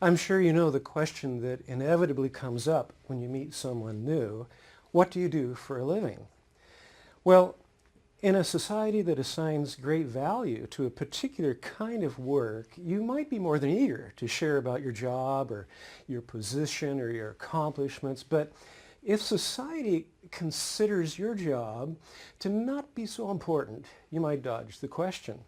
I'm sure you know the question that inevitably comes up when you meet someone new. What do you do for a living? Well, in a society that assigns great value to a particular kind of work, you might be more than eager to share about your job or your position or your accomplishments. But if society considers your job to not be so important, you might dodge the question.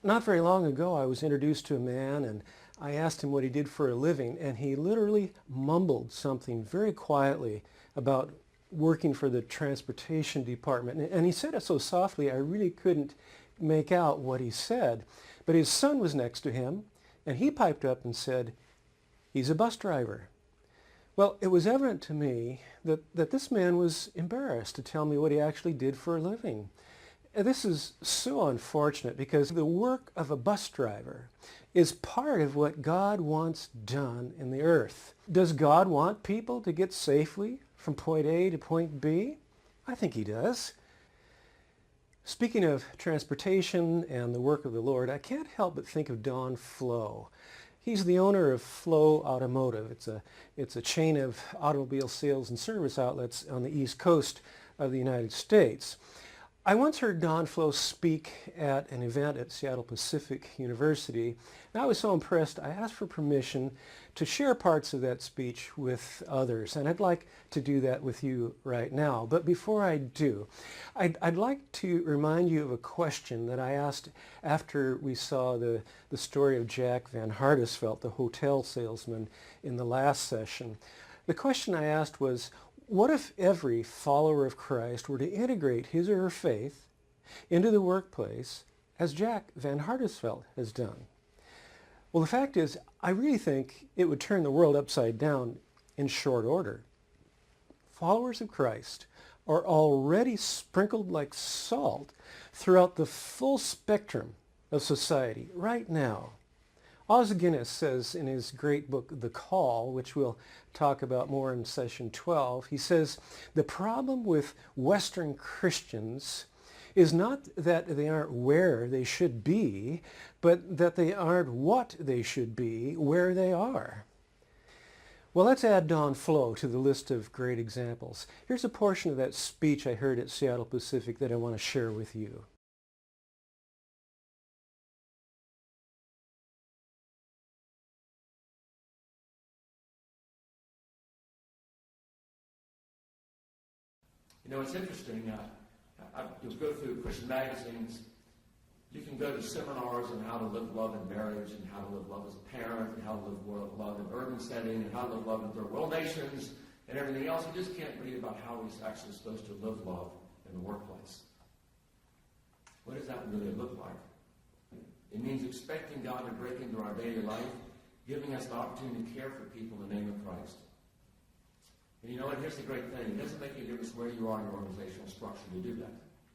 Not very long ago, I was introduced to a man, and I asked him what he did for a living, and he literally mumbled something very quietly about working for the transportation department. And he said it so softly I really couldn't make out what he said. But his son was next to him, and he piped up and said, "He's a bus driver." Well, it was evident to me that this man was embarrassed to tell me what he actually did for a living. And this is so unfortunate because the work of a bus driver is part of what God wants done in the earth. Does God want people to get safely from point A to point B? I think he does. Speaking of transportation and the work of the Lord, I can't help but think of Don Flo. He's the owner of Flo Automotive. It's a chain of automobile sales and service outlets on the East Coast of the United States. I once heard Don Flo speak at an event at Seattle Pacific University, and I was so impressed I asked for permission to share parts of that speech with others, and I'd like to do that with you right now. But before I do, I'd like to remind you of a question that I asked after we saw the story of Jack Van Hardesveld, the hotel salesman, in the last session. The question I asked was, what if every follower of Christ were to integrate his or her faith into the workplace as Jack Van Hardesveld has done? Well, the fact is, I really think it would turn the world upside down in short order. Followers of Christ are already sprinkled like salt throughout the full spectrum of society right now. Os Guinness says in his great book, The Call, which we'll talk about more in session 12, he says, the problem with Western Christians is not that they aren't where they should be, but that they aren't what they should be where they are. Well, let's add Don Flo to the list of great examples. Here's a portion of that speech I heard at Seattle Pacific that I want to share with you. You know, it's interesting. You'll go through Christian magazines. You can go to seminars on how to live love in marriage and how to live love as a parent and how to live love in urban setting and how to live love in third world nations and everything else. You just can't read about how we're actually supposed to live love in the workplace. What does that really look like? It means expecting God to break into our daily life, giving us the opportunity to care for people in the name of Christ. And you know what? Here's the great thing. It doesn't make any difference where you are in your organizational structure to do that.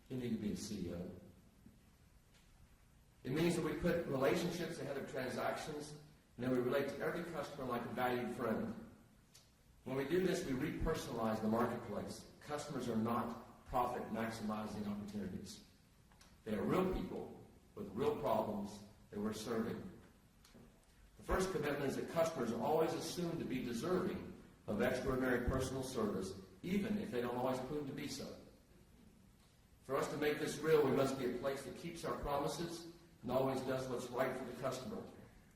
You need to be the CEO. It means that we put relationships ahead of transactions, and then we relate to every customer like a valued friend. When we do this, we repersonalize the marketplace. Customers are not profit-maximizing opportunities. They are real people with real problems that we're serving. The first commitment is that customers are always assumed to be deserving of extraordinary personal service, even if they don't always prove to be so. For us to make this real, we must be a place that keeps our promises and always does what's right for the customer.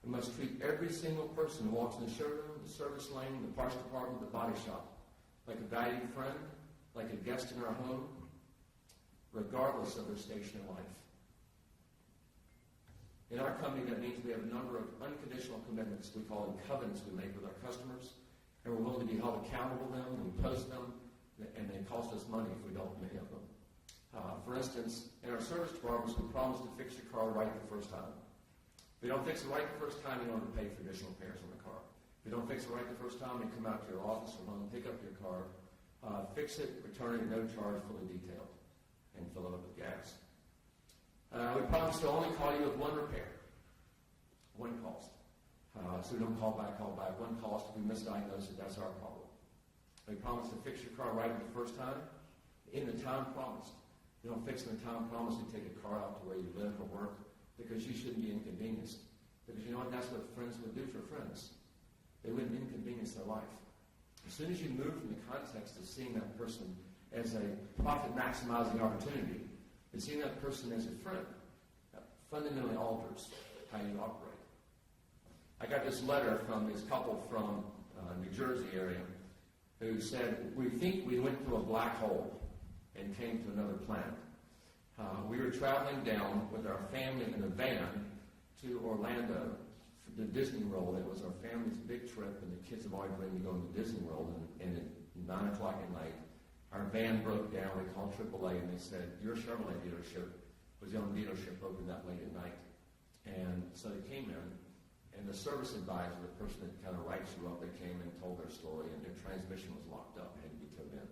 We must treat every single person who walks in the showroom, the service lane, the parts department, the body shop, like a valued friend, like a guest in our home, regardless of their station in life. In our company, that means we have a number of unconditional commitments. We call them covenants we make with our customers. And we're willing to be held accountable to them, and we post them, and they cost us money if we don't pay them. For instance, in our service departments, we promise to fix your car right the first time. If we don't fix it right the first time, you don't have to pay for additional repairs on the car. If we don't fix it right the first time, we come out to your office or home, pick up your car, fix it, return it, no charge, fully detailed, and fill it up with gas. We promise to only call you with one repair, one cost. So we don't call back. One cost. If we misdiagnose it, that's our problem. We promise to fix your car right the first time, in the time promised. You don't fix in the time promised, we take a car out to where you live or work, because you shouldn't be inconvenienced. Because you know what? That's what friends would do for friends. They wouldn't inconvenience their life. As soon as you move from the context of seeing that person as a profit-maximizing opportunity and seeing that person as a friend, that fundamentally alters how you operate. I got this letter from this couple from New Jersey area who said, we think we went through a black hole and came to another planet. We were traveling down with our family in a van to Orlando for the Disney World. It was our family's big trip, and the kids have always dreamed of going to Disney World. And at 9 o'clock at night, our van broke down. We called AAA, and they said, your Chevrolet dealership was the only dealership open that late at night. And so they came in, and the service advisor, the person that kind of writes you up, they came and told their story, and their transmission was locked up, had to be towed in.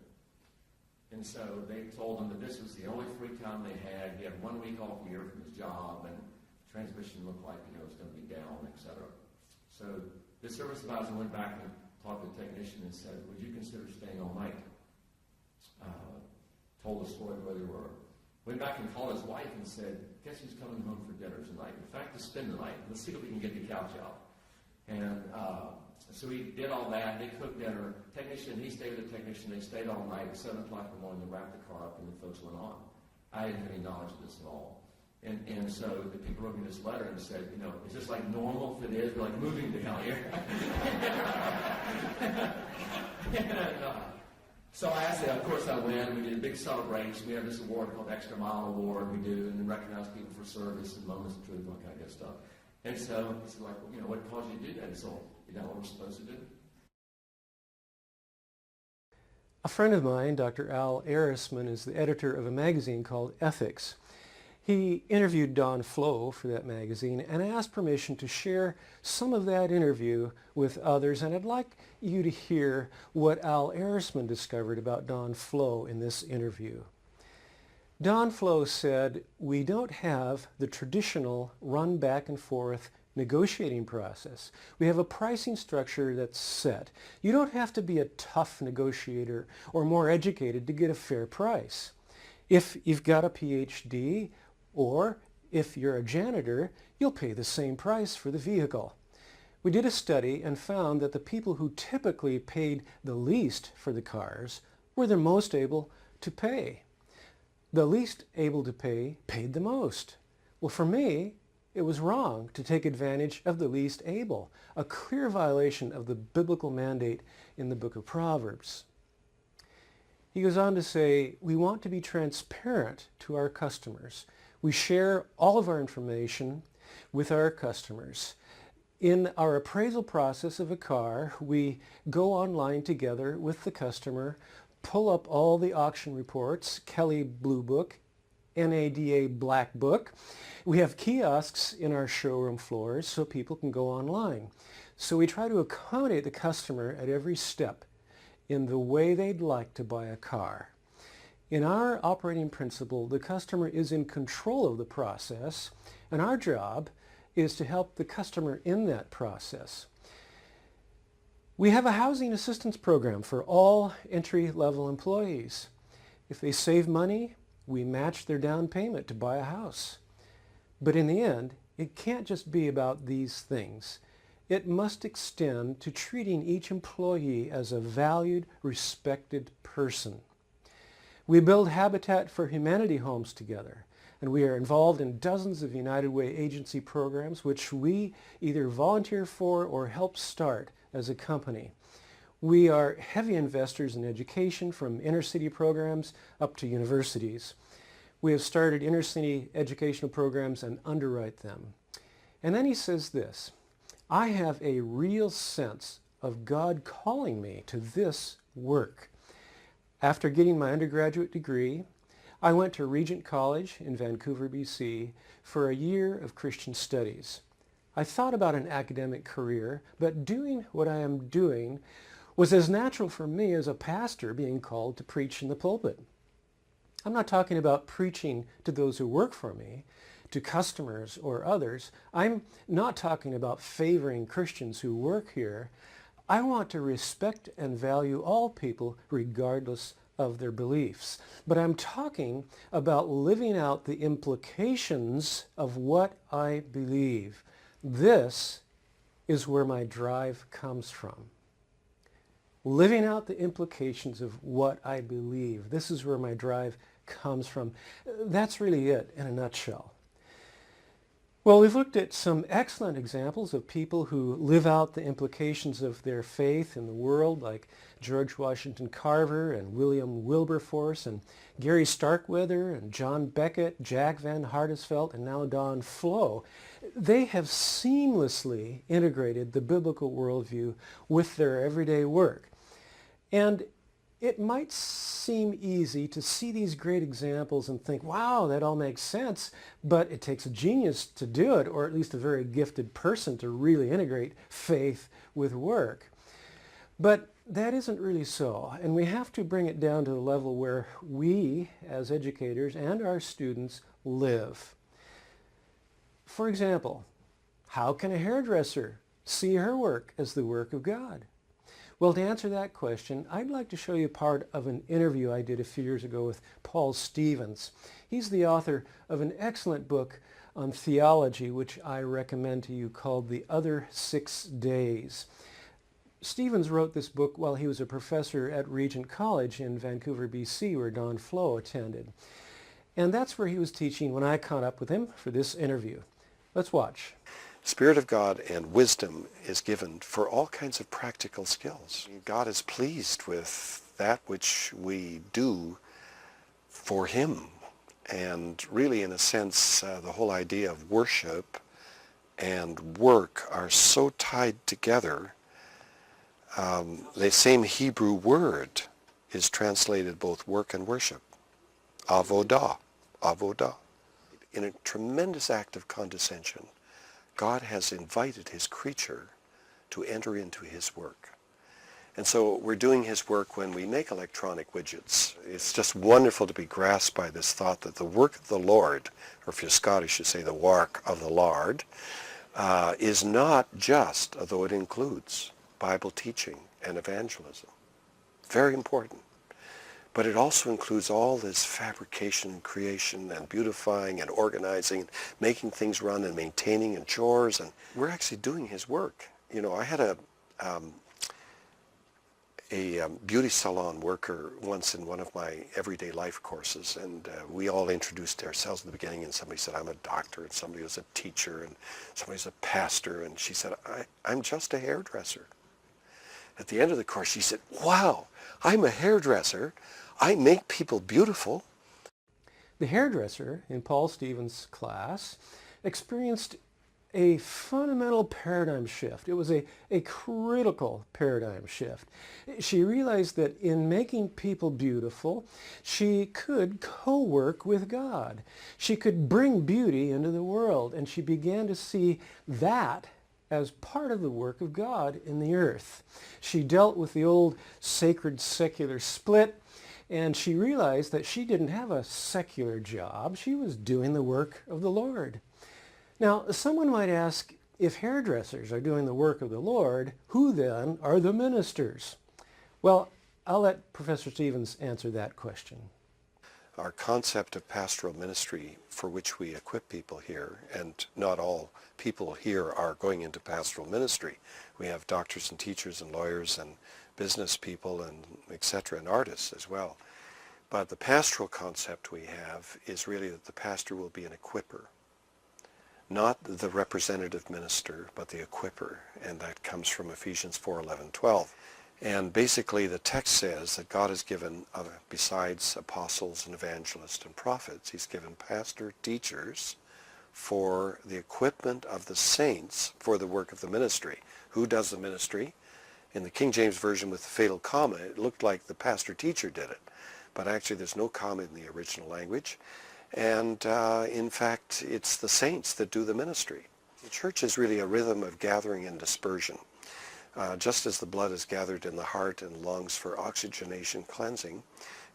And so they told him that this was the only free time they had. He had 1 week off a year from his job, and the transmission looked like, it was going to be down, etc. So the service advisor went back and talked to the technician and said, would you consider staying all night? Told the story where they were. Went back and called his wife and said, guess who's coming home for dinner tonight? In fact, to spend the night. Let's see if we can get the couch out. And so we did all that. They cooked dinner. Technician, he stayed with the technician. They stayed all night. At 7 o'clock in the morning, they wrapped the car up, and the folks went on. I didn't have any knowledge of this at all. And so the people wrote me this letter and said, is this like normal? If it is, we're like moving down here. So I asked them, of course I went. We did a big celebration. We have this award called Extra Mile Award we do, and then recognize people for service and moments of truth, all that kind of stuff. And so he said, what caused you to do that? So, what we're supposed to do? A friend of mine, Dr. Al Arisman, is the editor of a magazine called Ethics. He interviewed Don Flo for that magazine and asked permission to share some of that interview with others. And I'd like you to hear what Al Arisman discovered about Don Flo in this interview. Don Flo said, we don't have the traditional run back and forth negotiating process. We have a pricing structure that's set. You don't have to be a tough negotiator or more educated to get a fair price. If you've got a PhD, or if you're a janitor, you'll pay the same price for the vehicle. We did a study and found that the people who typically paid the least for the cars were the most able to pay. The least able to pay paid the most. Well, for me, it was wrong to take advantage of the least able, a clear violation of the biblical mandate in the book of Proverbs. He goes on to say, we want to be transparent to our customers. We share all of our information with our customers. In our appraisal process of a car, we go online together with the customer, pull up all the auction reports, Kelly Blue Book, NADA Black Book. We have kiosks in our showroom floors so people can go online. So we try to accommodate the customer at every step in the way they'd like to buy a car. In our operating principle, the customer is in control of the process, and our job is to help the customer in that process. We have a housing assistance program for all entry-level employees. If they save money, we match their down payment to buy a house. But in the end, it can't just be about these things. It must extend to treating each employee as a valued, respected person. We build Habitat for Humanity homes together, and we are involved in dozens of United Way agency programs which we either volunteer for or help start as a company. We are heavy investors in education, from inner-city programs up to universities. We have started inner-city educational programs and underwrite them. And then he says this, I have a real sense of God calling me to this work. After getting my undergraduate degree, I went to Regent College in Vancouver, BC for a year of Christian studies. I thought about an academic career, but doing what I am doing was as natural for me as a pastor being called to preach in the pulpit. I'm not talking about preaching to those who work for me, to customers or others. I'm not talking about favoring Christians who work here. I want to respect and value all people regardless of their beliefs. But I'm talking about living out the implications of what I believe. This is where my drive comes from. Living out the implications of what I believe. This is where my drive comes from. That's really it in a nutshell. Well, we've looked at some excellent examples of people who live out the implications of their faith in the world, like George Washington Carver and William Wilberforce and Gary Starkweather and John Beckett, Jack Van Hardesveld, and now Don Flo. They have seamlessly integrated the biblical worldview with their everyday work. And it might seem easy to see these great examples and think, wow, that all makes sense, but it takes a genius to do it, or at least a very gifted person to really integrate faith with work. But that isn't really so, and we have to bring it down to the level where we, as educators and our students, live. For example, how can a hairdresser see her work as the work of God? Well, to answer that question, I'd like to show you part of an interview I did a few years ago with Paul Stevens. He's the author of an excellent book on theology, which I recommend to you, called The Other 6 Days. Stevens wrote this book while he was a professor at Regent College in Vancouver, BC, where Don Flo attended. And that's where he was teaching when I caught up with him for this interview. Let's watch. Spirit of God and wisdom is given for all kinds of practical skills. God is pleased with that which we do for him. And really, in a sense, the whole idea of worship and work are so tied together. The same Hebrew word is translated both work and worship. Avodah, avodah. In a tremendous act of condescension, God has invited his creature to enter into his work. And so we're doing his work when we make electronic widgets. It's just wonderful to be grasped by this thought that the work of the Lord, or if you're Scottish, you say the work of the Lord, is not just, although it includes Bible teaching and evangelism. Very important. But it also includes all this fabrication, creation, and beautifying, and organizing, making things run, and maintaining, and chores. And we're actually doing his work. You know, I had a beauty salon worker once in one of my everyday life courses, and we all introduced ourselves in the beginning, and somebody said, I'm a doctor, and somebody was a teacher, and somebody's a pastor, and she said, I'm just a hairdresser. At the end of the course, she said, wow, I'm a hairdresser. I make people beautiful. The hairdresser in Paul Stevens' class experienced a fundamental paradigm shift. It was a critical paradigm shift. She realized that in making people beautiful, she could co-work with God. She could bring beauty into the world, and she began to see that as part of the work of God in the earth. She dealt with the old sacred-secular split, and she realized that she didn't have a secular job. She was doing the work of the Lord. Now, someone might ask, if hairdressers are doing the work of the Lord, who then are the ministers? Well, I'll let Professor Stevens answer that question. Our concept of pastoral ministry, for which we equip people here, and not all people here are going into pastoral ministry. We have doctors and teachers and lawyers and business people and etc. and artists as well. But the pastoral concept we have is really that the pastor will be an equipper. Not the representative minister, but the equipper. And that comes from Ephesians 4:11-12. And basically the text says that God has given, besides apostles and evangelists and prophets, he's given pastor teachers for the equipment of the saints for the work of the ministry. Who does the ministry? In the King James Version with the fatal comma, it looked like the pastor-teacher did it. But actually there's no comma in the original language. And in fact, it's the saints that do the ministry. The church is really a rhythm of gathering and dispersion. Just as the blood is gathered in the heart and lungs for oxygenation, cleansing,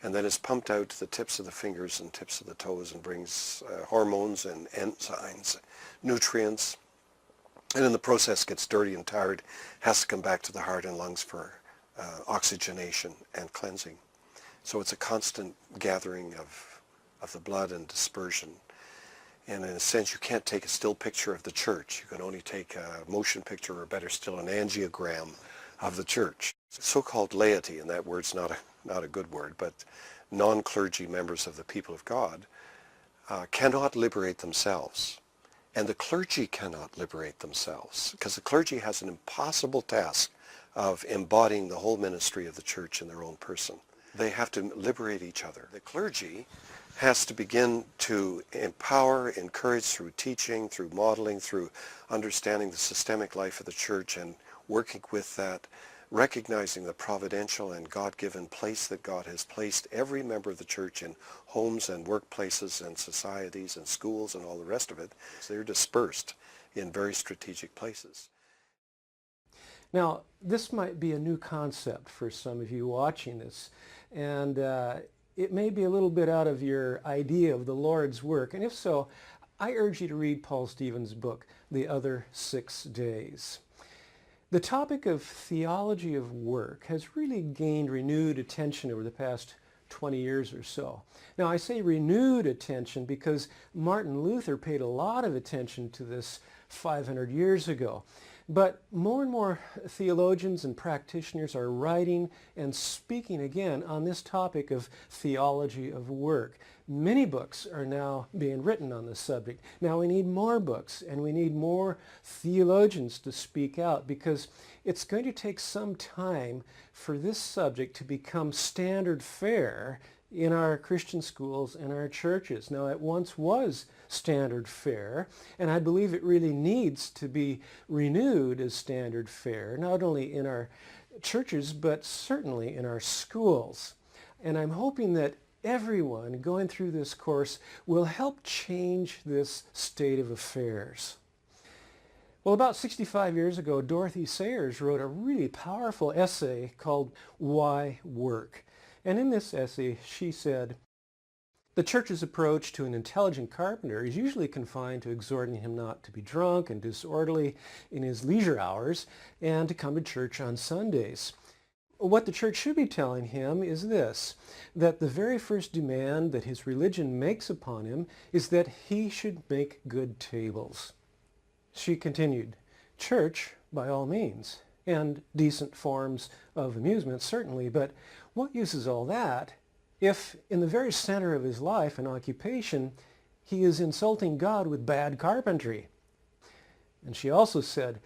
and then is pumped out to the tips of the fingers and tips of the toes and brings hormones and enzymes, nutrients, and in the process gets dirty and tired, has to come back to the heart and lungs for oxygenation and cleansing. So it's a constant gathering of the blood and dispersion. And in a sense, you can't take a still picture of the church. You can only take a motion picture, or better still, an angiogram of the church. So-called laity, and that word's not a good word, but non-clergy members of the people of God cannot liberate themselves. And the clergy cannot liberate themselves, because the clergy has an impossible task of embodying the whole ministry of the church in their own person. They have to liberate each other. The clergy has to begin to empower, encourage through teaching, through modeling, through understanding the systemic life of the church and working with that, recognizing the providential and God-given place that God has placed every member of the church in homes and workplaces and societies and schools and all the rest of it. So they're dispersed in very strategic places. Now, this might be a new concept for some of you watching this, and it may be a little bit out of your idea of the Lord's work, and if so, I urge you to read Paul Stevens' book, The Other 6 Days. The topic of theology of work has really gained renewed attention over the past 20 years or so. Now, I say renewed attention because Martin Luther paid a lot of attention to this 500 years ago. But more and more theologians and practitioners are writing and speaking again on this topic of theology of work. Many books are now being written on this subject. Now we need more books, and we need more theologians to speak out, because it's going to take some time for this subject to become standard fare in our Christian schools and our churches. Now, it once was standard fare, and I believe it really needs to be renewed as standard fare, not only in our churches, but certainly in our schools. And I'm hoping that everyone going through this course will help change this state of affairs. Well, about 65 years ago, Dorothy Sayers wrote a really powerful essay called Why Work? And in this essay, she said, "The church's approach to an intelligent carpenter is usually confined to exhorting him not to be drunk and disorderly in his leisure hours and to come to church on Sundays. What the church should be telling him is this, that the very first demand that his religion makes upon him is that he should make good tables." She continued, "Church, by all means, and decent forms of amusement certainly, but what use is all that if in the very center of his life and occupation he is insulting God with bad carpentry?" And she also said,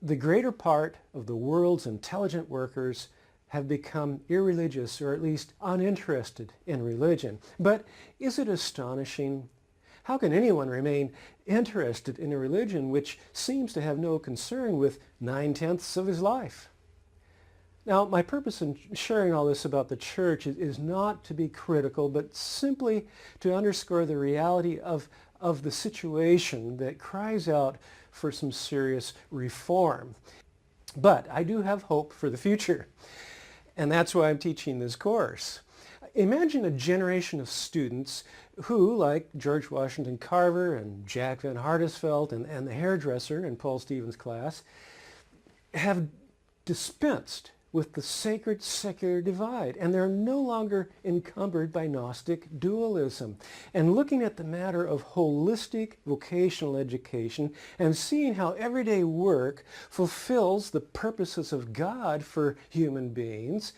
"The greater part of the world's intelligent workers have become irreligious, or at least uninterested in religion. But is it astonishing? How can anyone remain interested in a religion which seems to have no concern with 9/10 of his life?" Now, my purpose in sharing all this about the church is not to be critical, but simply to underscore the reality of the situation that cries out for some serious reform. But I do have hope for the future, and that's why I'm teaching this course. Imagine a generation of students who, like George Washington Carver and Jack Van Hardesveld and the hairdresser in Paul Stevens' class, have dispensed with the sacred secular divide, and they're no longer encumbered by Gnostic dualism, and looking at the matter of holistic vocational education and seeing how everyday work fulfills the purposes of God for human beings.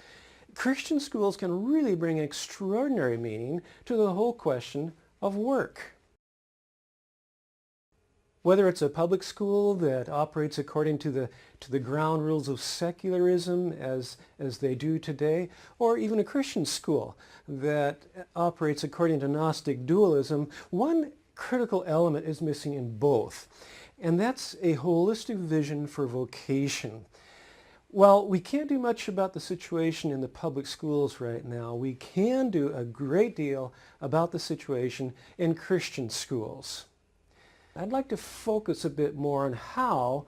Christian schools can really bring extraordinary meaning to the whole question of work. Whether it's a public school that operates according to the ground rules of secularism as they do today, or even a Christian school that operates according to Gnostic dualism, one critical element is missing in both, and that's a holistic vision for vocation. While we can't do much about the situation in the public schools right now, we can do a great deal about the situation in Christian schools. I'd like to focus a bit more on how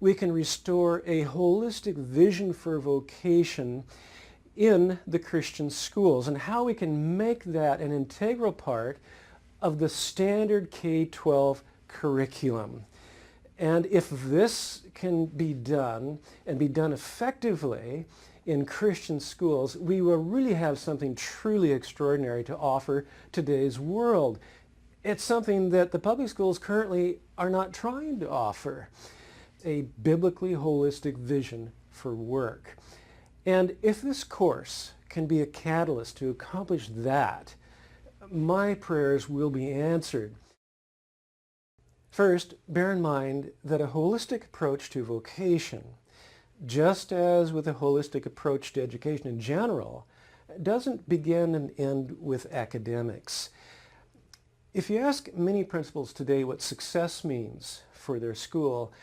we can restore a holistic vision for vocation in the Christian schools, and how we can make that an integral part of the standard K-12 curriculum. And if this can be done, and be done effectively in Christian schools, we will really have something truly extraordinary to offer today's world. It's something that the public schools currently are not trying to offer, a biblically holistic vision for work. And if this course can be a catalyst to accomplish that, my prayers will be answered. First, bear in mind that a holistic approach to vocation, just as with a holistic approach to education in general, doesn't begin and end with academics. If you ask many principals today what success means for their school,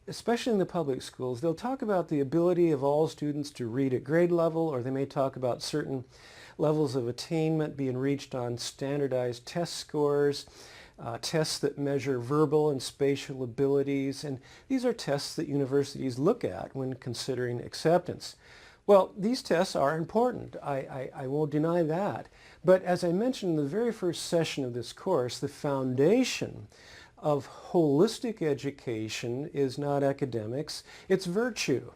especially in the public schools, they'll talk about the ability of all students to read at grade level, or they may talk about certain levels of attainment being reached on standardized test scores, tests that measure verbal and spatial abilities, and these are tests that universities look at when considering acceptance. Well, these tests are important. I won't deny that. But as I mentioned in the very first session of this course, the foundation of holistic education is not academics, it's virtue.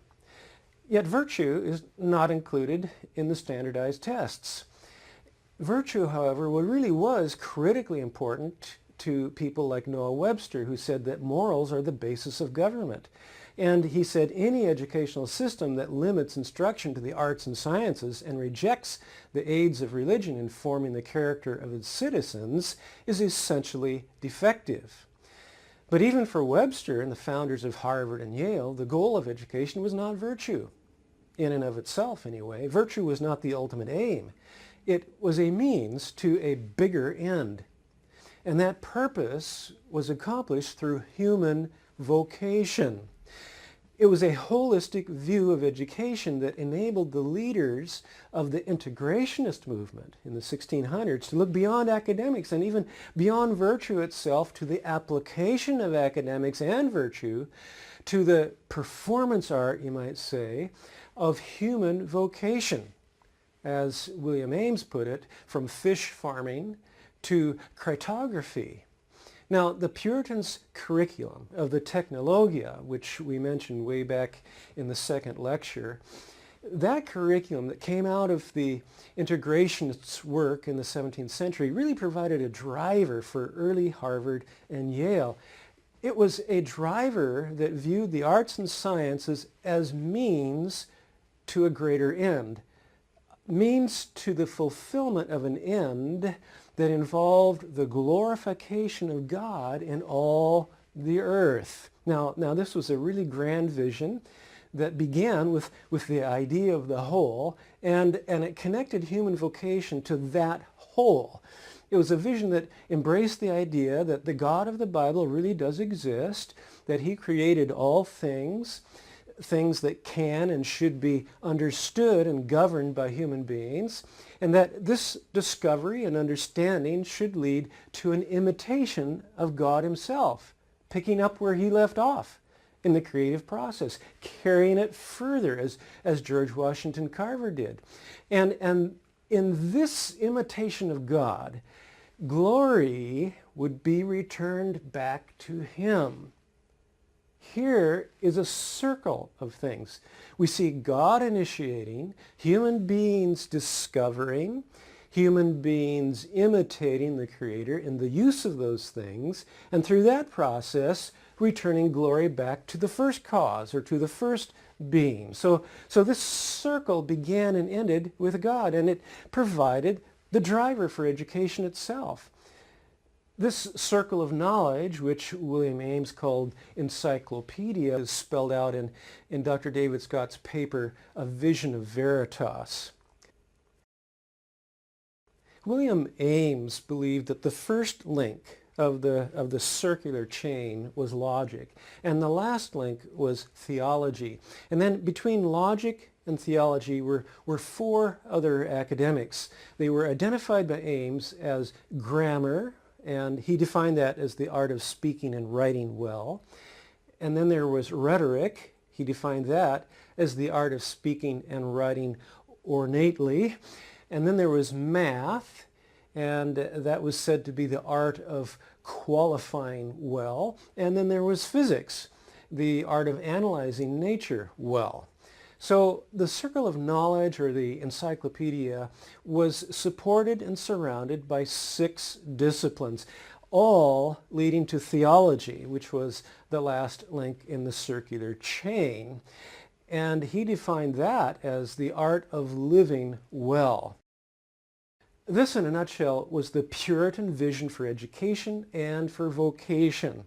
Yet virtue is not included in the standardized tests. Virtue, however, what really was critically important to people like Noah Webster, who said that morals are the basis of government. And he said any educational system that limits instruction to the arts and sciences and rejects the aids of religion in forming the character of its citizens is essentially defective. But even for Webster and the founders of Harvard and Yale, the goal of education was not virtue, in and of itself anyway. Virtue was not the ultimate aim. It was a means to a bigger end. And that purpose was accomplished through human vocation. It was a holistic view of education that enabled the leaders of the integrationist movement in the 1600s to look beyond academics and even beyond virtue itself to the application of academics and virtue to the performance art, you might say, of human vocation. As William Ames put it, from fish farming to cartography. Now, the Puritans' curriculum of the Technologia, which we mentioned way back in the second lecture, that curriculum that came out of the integrationists' work in the 17th century really provided a driver for early Harvard and Yale. It was a driver that viewed the arts and sciences as means to a greater end, means to the fulfillment of an end that involved the glorification of God in all the earth. Now this was a really grand vision that began with the idea of the whole, and it connected human vocation to that whole. It was a vision that embraced the idea that the God of the Bible really does exist, that he created all things, things that can and should be understood and governed by human beings, and that this discovery and understanding should lead to an imitation of God himself, picking up where he left off in the creative process, carrying it further as George Washington Carver did. And in this imitation of God, glory would be returned back to him. Here is a circle of things. We see God initiating, human beings discovering, human beings imitating the Creator in the use of those things, and through that process, returning glory back to the first cause or to the first being. So this circle began and ended with God, and it provided the driver for education itself. This circle of knowledge, which William Ames called encyclopedia, is spelled out in Dr. David Scott's paper, A Vision of Veritas. William Ames believed that the first link of the circular chain was logic, and the last link was theology. And then between logic and theology were four other academics. They were identified by Ames as grammar, and he defined that as the art of speaking and writing well. And then there was rhetoric. He defined that as the art of speaking and writing ornately. And then there was math, and that was said to be the art of qualifying well. And then there was physics, the art of analyzing nature well. So the circle of knowledge, or the encyclopedia, was supported and surrounded by 6 disciplines, all leading to theology, which was the last link in the circular chain. And he defined that as the art of living well. This, in a nutshell, was the Puritan vision for education and for vocation.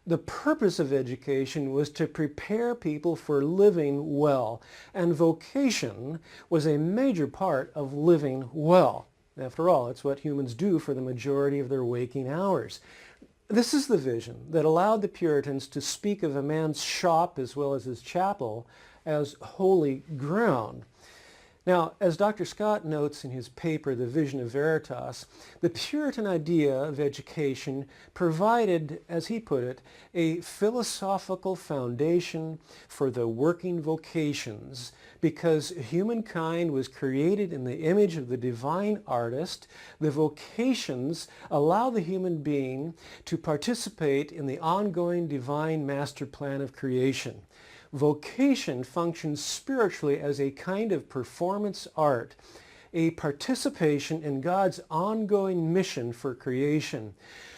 The purpose of education was to prepare people for living well, and vocation was a major part of living well. After all, it's what humans do for the majority of their waking hours. This is the vision that allowed the Puritans to speak of a man's shop as well as his chapel as holy ground. Now, as Dr. Scott notes in his paper, The Vision of Veritas, the Puritan idea of education provided, as he put it, a philosophical foundation for the working vocations, because humankind was created in the image of the divine artist. The vocations allow the human being to participate in the ongoing divine master plan of creation. Vocation functions spiritually as a kind of performance art, a participation in God's ongoing mission for creation.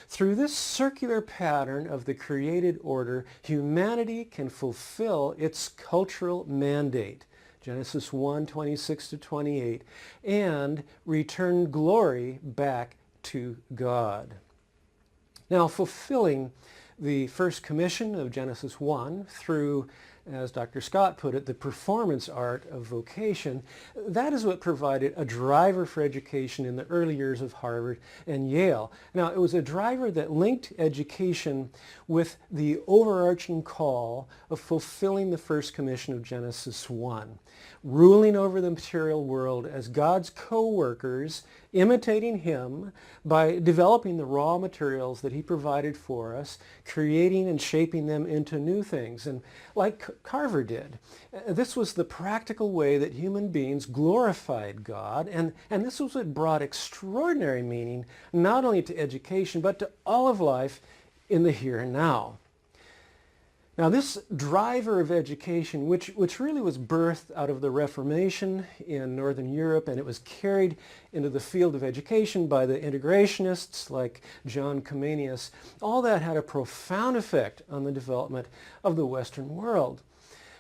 Through this circular pattern of the created order, humanity can fulfill its cultural mandate, Genesis 1:26-28, and return glory back to God. Now, fulfilling the first commission of Genesis 1 through, as Dr. Scott put it, the performance art of vocation, that is what provided a driver for education in the early years of Harvard and Yale. Now, it was a driver that linked education with the overarching call of fulfilling the first commission of Genesis 1, ruling over the material world as God's co-workers, imitating him by developing the raw materials that he provided for us, creating and shaping them into new things. And like Carver did, this was the practical way that human beings glorified God, and this was what brought extraordinary meaning not only to education but to all of life in the here and now. Now, this driver of education, which really was birthed out of the Reformation in Northern Europe, and it was carried into the field of education by the integrationists like John Comenius, all that had a profound effect on the development of the Western world.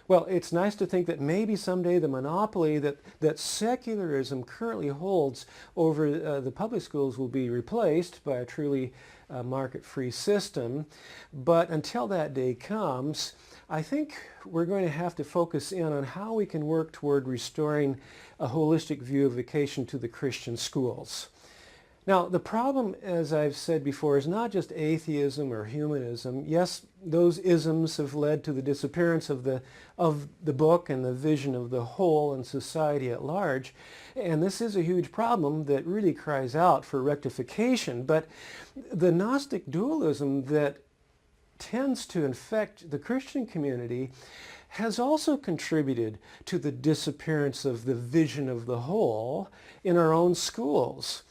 Well, it's nice to think that maybe someday the monopoly that secularism currently holds over the public schools will be replaced by a truly market-free system. But until that day comes, I think we're going to have to focus in on how we can work toward restoring a holistic view of vocation to the Christian schools. Now, the problem, as I've said before, is not just atheism or humanism. Yes, those isms have led to the disappearance of the book and the vision of the whole and society at large. And this is a huge problem that really cries out for rectification. But the Gnostic dualism that tends to infect the Christian community has also contributed to the disappearance of the vision of the whole in our own schools.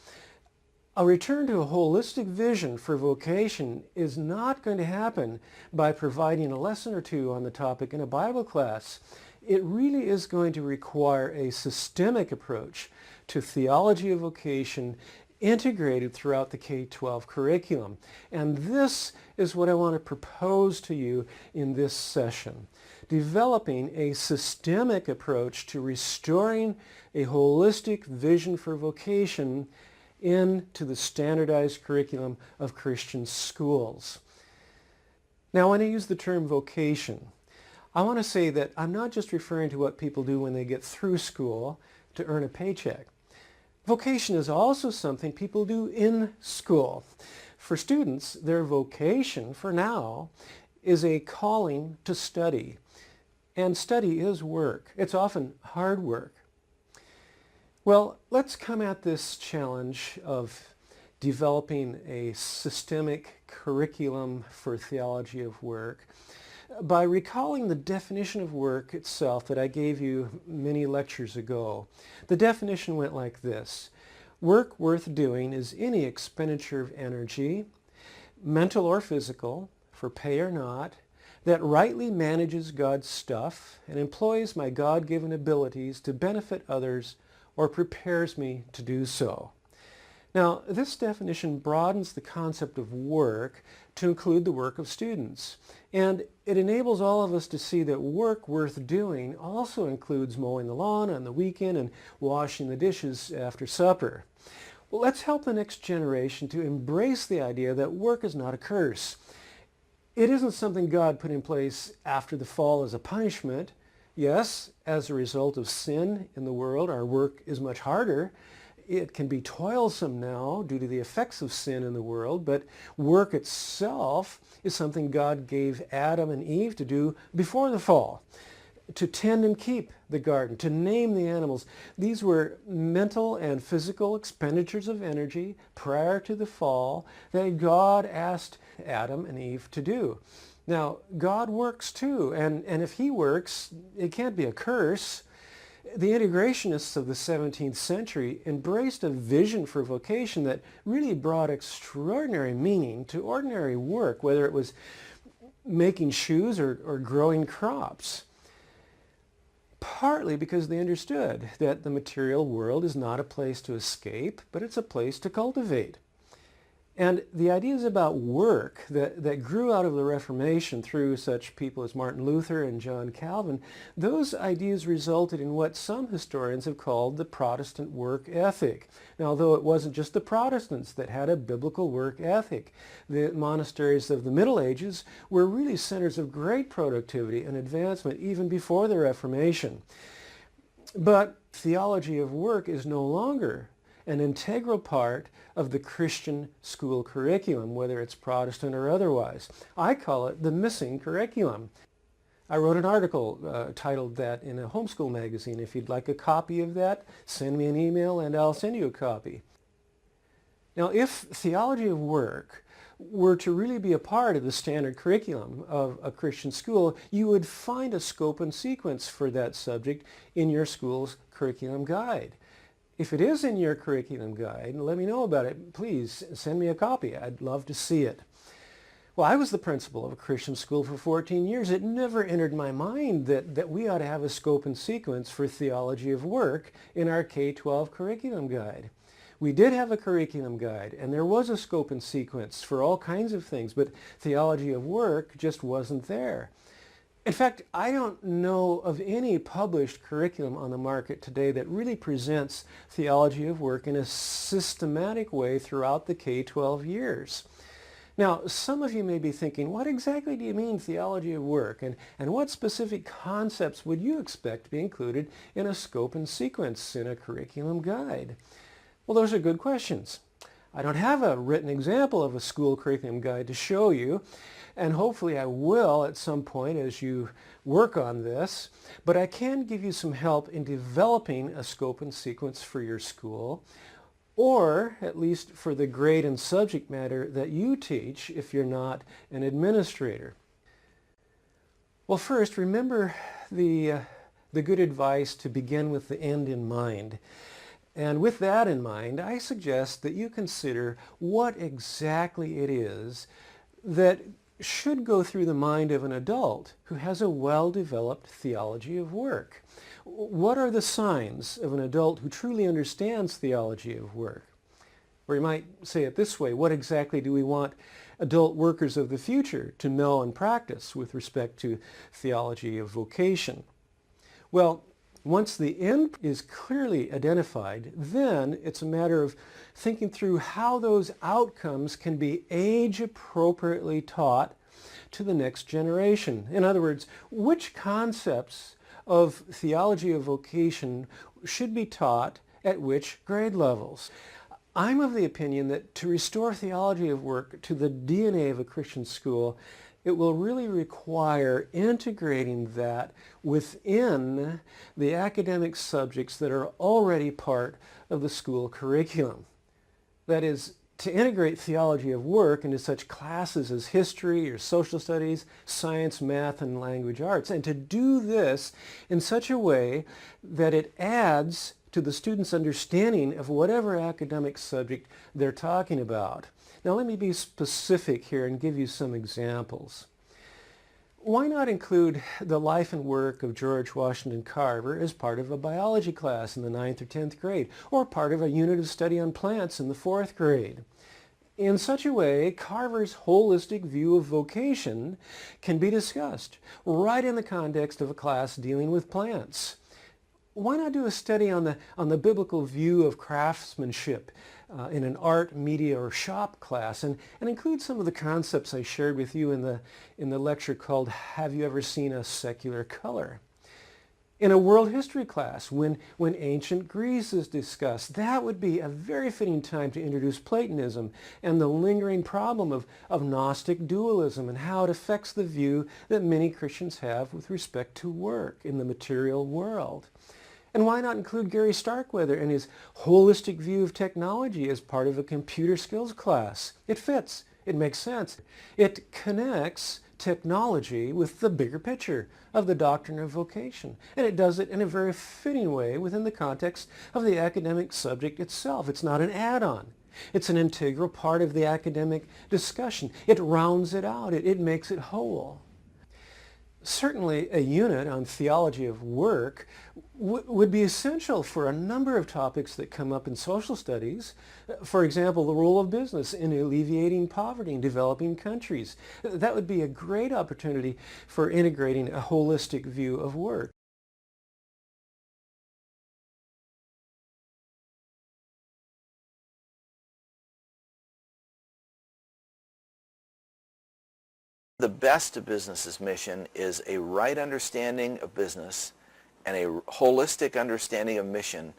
A return to a holistic vision for vocation is not going to happen by providing a lesson or two on the topic in a Bible class. It really is going to require a systemic approach to theology of vocation integrated throughout the K-12 curriculum. And this is what I want to propose to you in this session. Developing a systemic approach to restoring a holistic vision for vocation into the standardized curriculum of Christian schools. Now, when I use the term vocation, I want to say that I'm not just referring to what people do when they get through school to earn a paycheck. Vocation is also something people do in school. For students, their vocation for now is a calling to study. And study is work. It's often hard work. Well, let's come at this challenge of developing a systemic curriculum for theology of work by recalling the definition of work itself that I gave you many lectures ago. The definition went like this: work worth doing is any expenditure of energy, mental or physical, for pay or not, that rightly manages God's stuff and employs my God-given abilities to benefit others or prepares me to do so. Now, this definition broadens the concept of work to include the work of students, and it enables all of us to see that work worth doing also includes mowing the lawn on the weekend and washing the dishes after supper. Well, let's help the next generation to embrace the idea that work is not a curse. It isn't something God put in place after the fall as a punishment. Yes, as a result of sin in the world, our work is much harder. It can be toilsome now due to the effects of sin in the world, but work itself is something God gave Adam and Eve to do before the fall. To tend and keep the garden, to name the animals. These were mental and physical expenditures of energy prior to the fall that God asked Adam and Eve to do. Now, God works too, and if he works, it can't be a curse. The integrationists of the 17th century embraced a vision for vocation that really brought extraordinary meaning to ordinary work, whether it was making shoes or growing crops. Partly because they understood that the material world is not a place to escape, but it's a place to cultivate. And the ideas about work that grew out of the Reformation through such people as Martin Luther and John Calvin, those ideas resulted in what some historians have called the Protestant work ethic. Now, although it wasn't just the Protestants that had a biblical work ethic, the monasteries of the Middle Ages were really centers of great productivity and advancement even before the Reformation. But theology of work is no longer an integral part of the Christian school curriculum, whether it's Protestant or otherwise. I call it the missing curriculum. I wrote an article titled that in a homeschool magazine. If you'd like a copy of that, send me an email and I'll send you a copy. Now, if theology of work were to really be a part of the standard curriculum of a Christian school, you would find a scope and sequence for that subject in your school's curriculum guide. If it is in your curriculum guide, let me know about it. Please send me a copy. I'd love to see it. Well, I was the principal of a Christian school for 14 years. It never entered my mind that we ought to have a scope and sequence for theology of work in our K-12 curriculum guide. We did have a curriculum guide, and there was a scope and sequence for all kinds of things, but theology of work just wasn't there. In fact, I don't know of any published curriculum on the market today that really presents theology of work in a systematic way throughout the K-12 years. Now, some of you may be thinking, what exactly do you mean theology of work? And what specific concepts would you expect to be included in a scope and sequence in a curriculum guide? Well, those are good questions. I don't have a written example of a school curriculum guide to show you, and hopefully I will at some point as you work on this, but I can give you some help in developing a scope and sequence for your school, or at least for the grade and subject matter that you teach if you're not an administrator. Well, first, remember the good advice to begin with the end in mind. And with that in mind, I suggest that you consider what exactly it is that should go through the mind of an adult who has a well-developed theology of work. What are the signs of an adult who truly understands theology of work? Or you might say it this way, what exactly do we want adult workers of the future to know and practice with respect to theology of vocation? Well, once the end is clearly identified, then it's a matter of thinking through how those outcomes can be age-appropriately taught to the next generation. In other words, which concepts of theology of vocation should be taught at which grade levels? I'm of the opinion that to restore theology of work to the DNA of a Christian school, it will really require integrating that within the academic subjects that are already part of the school curriculum. That is, to integrate theology of work into such classes as history or social studies, science, math, and language arts, and to do this in such a way that it adds to the student's understanding of whatever academic subject they're talking about. Now let me be specific here and give you some examples. Why not include the life and work of George Washington Carver as part of a biology class in the 9th or 10th grade, or part of a unit of study on plants in the 4th grade? In such a way, Carver's holistic view of vocation can be discussed right in the context of a class dealing with plants. Why not do a study on the biblical view of craftsmanship in an art, media, or shop class, and include some of the concepts I shared with you in the lecture called Have You Ever Seen a Secular Color? In a world history class, when ancient Greece is discussed, that would be a very fitting time to introduce Platonism and the lingering problem of Gnostic dualism and how it affects the view that many Christians have with respect to work in the material world. And why not include Gary Starkweather and his holistic view of technology as part of a computer skills class? It fits. It makes sense. It connects technology with the bigger picture of the doctrine of vocation. And it does it in a very fitting way within the context of the academic subject itself. It's not an add-on. It's an integral part of the academic discussion. It rounds it out. It makes it whole. Certainly a unit on theology of work would be essential for a number of topics that come up in social studies. For example, the role of business in alleviating poverty in developing countries. That would be a great opportunity for integrating a holistic view of work. The best of business's mission is a right understanding of business and a holistic understanding of mission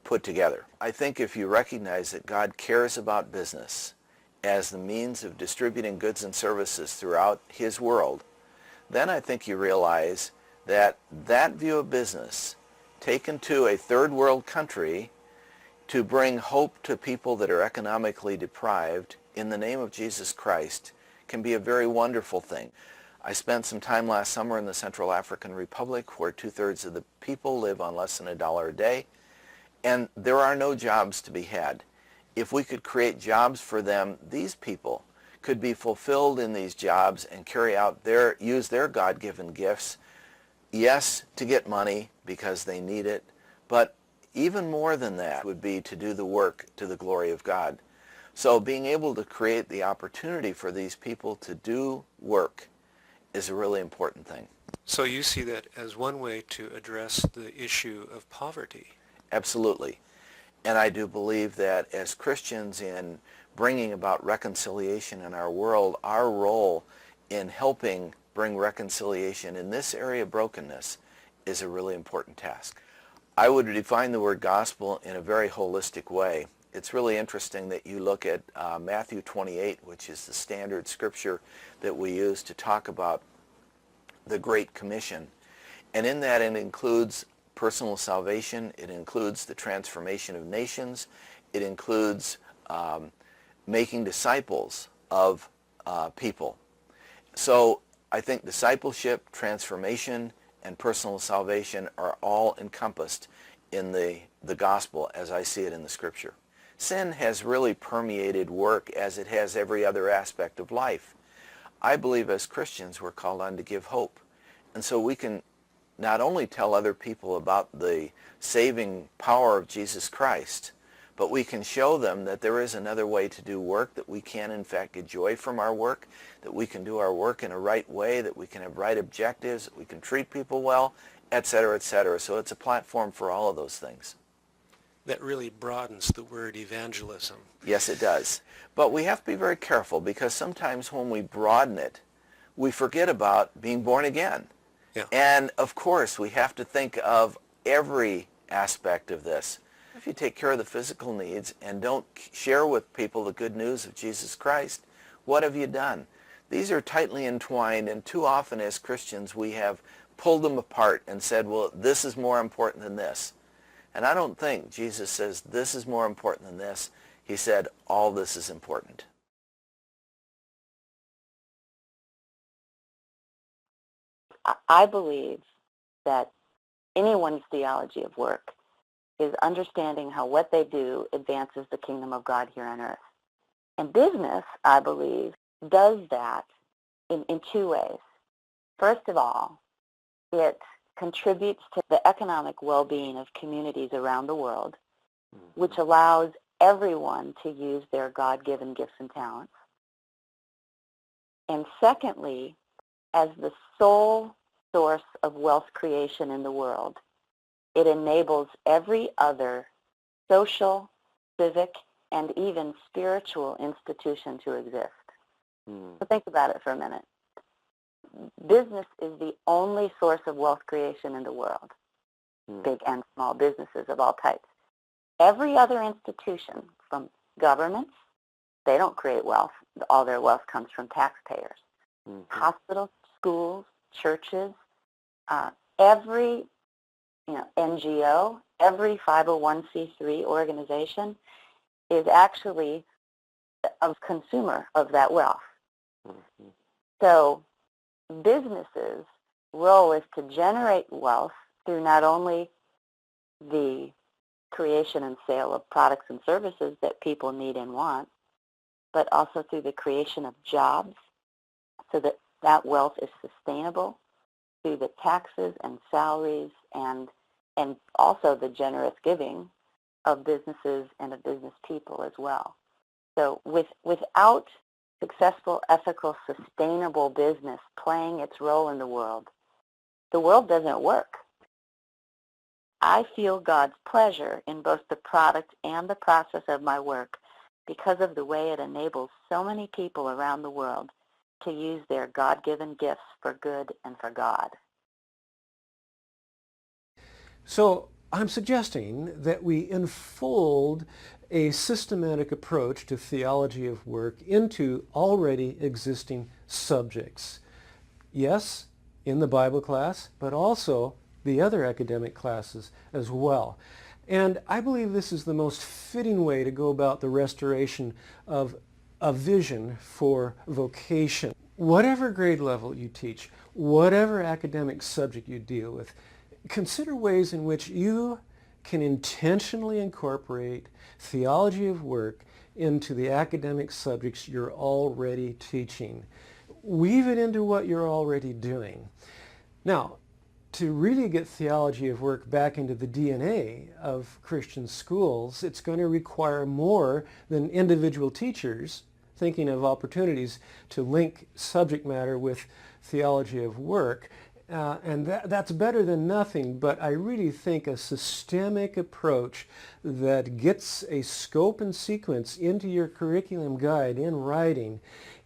put together. I think if you recognize that God cares about business as the means of distributing goods and services throughout his world, then I think you realize that that view of business taken to a third world country to bring hope to people that are economically deprived in the name of Jesus Christ can be a very wonderful thing. I spent some time last summer in the Central African Republic where 2/3 of the people live on less than $1 a day, and there are no jobs to be had. If we could create jobs for them, these people could be fulfilled in these jobs and use their God-given gifts, yes, to get money because they need it, but even more than that would be to do the work to the glory of God. So being able to create the opportunity for these people to do work is a really important thing. So you see that as one way to address the issue of poverty? Absolutely. And I do believe that as Christians in bringing about reconciliation in our world, our role in helping bring reconciliation in this area of brokenness is a really important task. I would define the word gospel in a very holistic way. It's really interesting that you look at Matthew 28, which is the standard scripture that we use to talk about the Great Commission. And in that it includes personal salvation, it includes the transformation of nations, it includes making disciples of people. So I think discipleship, transformation, and personal salvation are all encompassed in the gospel as I see it in the scripture. Sin has really permeated work as it has every other aspect of life. I believe as Christians we're called on to give hope. And so we can not only tell other people about the saving power of Jesus Christ, but we can show them that there is another way to do work, that we can in fact get joy from our work, that we can do our work in a right way, that we can have right objectives, that we can treat people well, etc., etc. So it's a platform for all of those things. That really broadens the word evangelism. Yes, it does. But we have to be very careful because sometimes when we broaden it, we forget about being born again. Yeah. And of course, we have to think of every aspect of this. If you take care of the physical needs and don't share with people the good news of Jesus Christ, what have you done? These are tightly entwined, and too often as Christians we have pulled them apart and said, well, this is more important than this. And I don't think Jesus says this is more important than this. He said all this is important. I believe that anyone's theology of work is understanding how what they do advances the kingdom of God here on earth. And business, I believe, does that in two ways. First of all, it contributes to the economic well-being of communities around the world, which allows everyone to use their God-given gifts and talents. And secondly, as the sole source of wealth creation in the world, it enables every other social, civic, and even spiritual institution to exist. So think about it for a minute. Business is the only source of wealth creation in the world, big and small businesses of all types. Every other institution, from governments, they don't create wealth. All their wealth comes from taxpayers. Hospitals, schools, churches, every NGO, every 501c3 organization is actually a consumer of that wealth. So businesses' role is to generate wealth through not only the creation and sale of products and services that people need and want, but also through the creation of jobs so that that wealth is sustainable through the taxes and salaries and also the generous giving of businesses and of business people as well. So without successful, ethical, sustainable business playing its role in the world doesn't work. I feel God's pleasure in both the product and the process of my work because of the way it enables so many people around the world to use their God-given gifts for good and for God. So I'm suggesting that we enfold a systematic approach to theology of work into already existing subjects. Yes, in the Bible class, but also the other academic classes as well. And I believe this is the most fitting way to go about the restoration of a vision for vocation. Whatever grade level you teach, whatever academic subject you deal with, consider ways in which you can intentionally incorporate theology of work into the academic subjects you're already teaching. Weave it into what you're already doing. Now, to really get theology of work back into the DNA of Christian schools, it's going to require more than individual teachers thinking of opportunities to link subject matter with theology of work. And that's better than nothing, but I really think a systemic approach that gets a scope and sequence into your curriculum guide in writing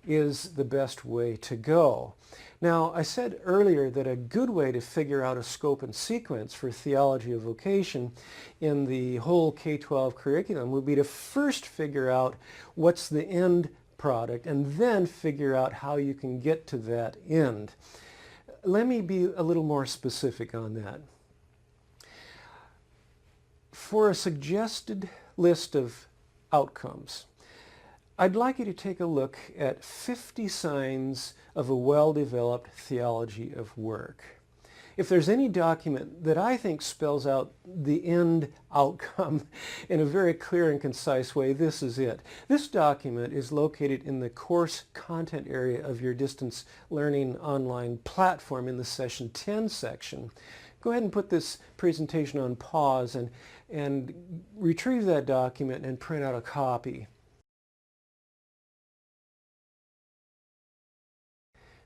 is the best way to go. Now, I said earlier that a good way to figure out a scope and sequence for theology of vocation in the whole K-12 curriculum would be to first figure out what's the end product and then figure out how you can get to that end. Let me be a little more specific on that. For a suggested list of outcomes, I'd like you to take a look at 50 signs of a well-developed theology of work. If there's any document that I think spells out the end outcome in a very clear and concise way, this is it. This document is located in the course content area of your distance learning online platform in the Session 10 section. Go ahead and put this presentation on pause and retrieve that document and print out a copy.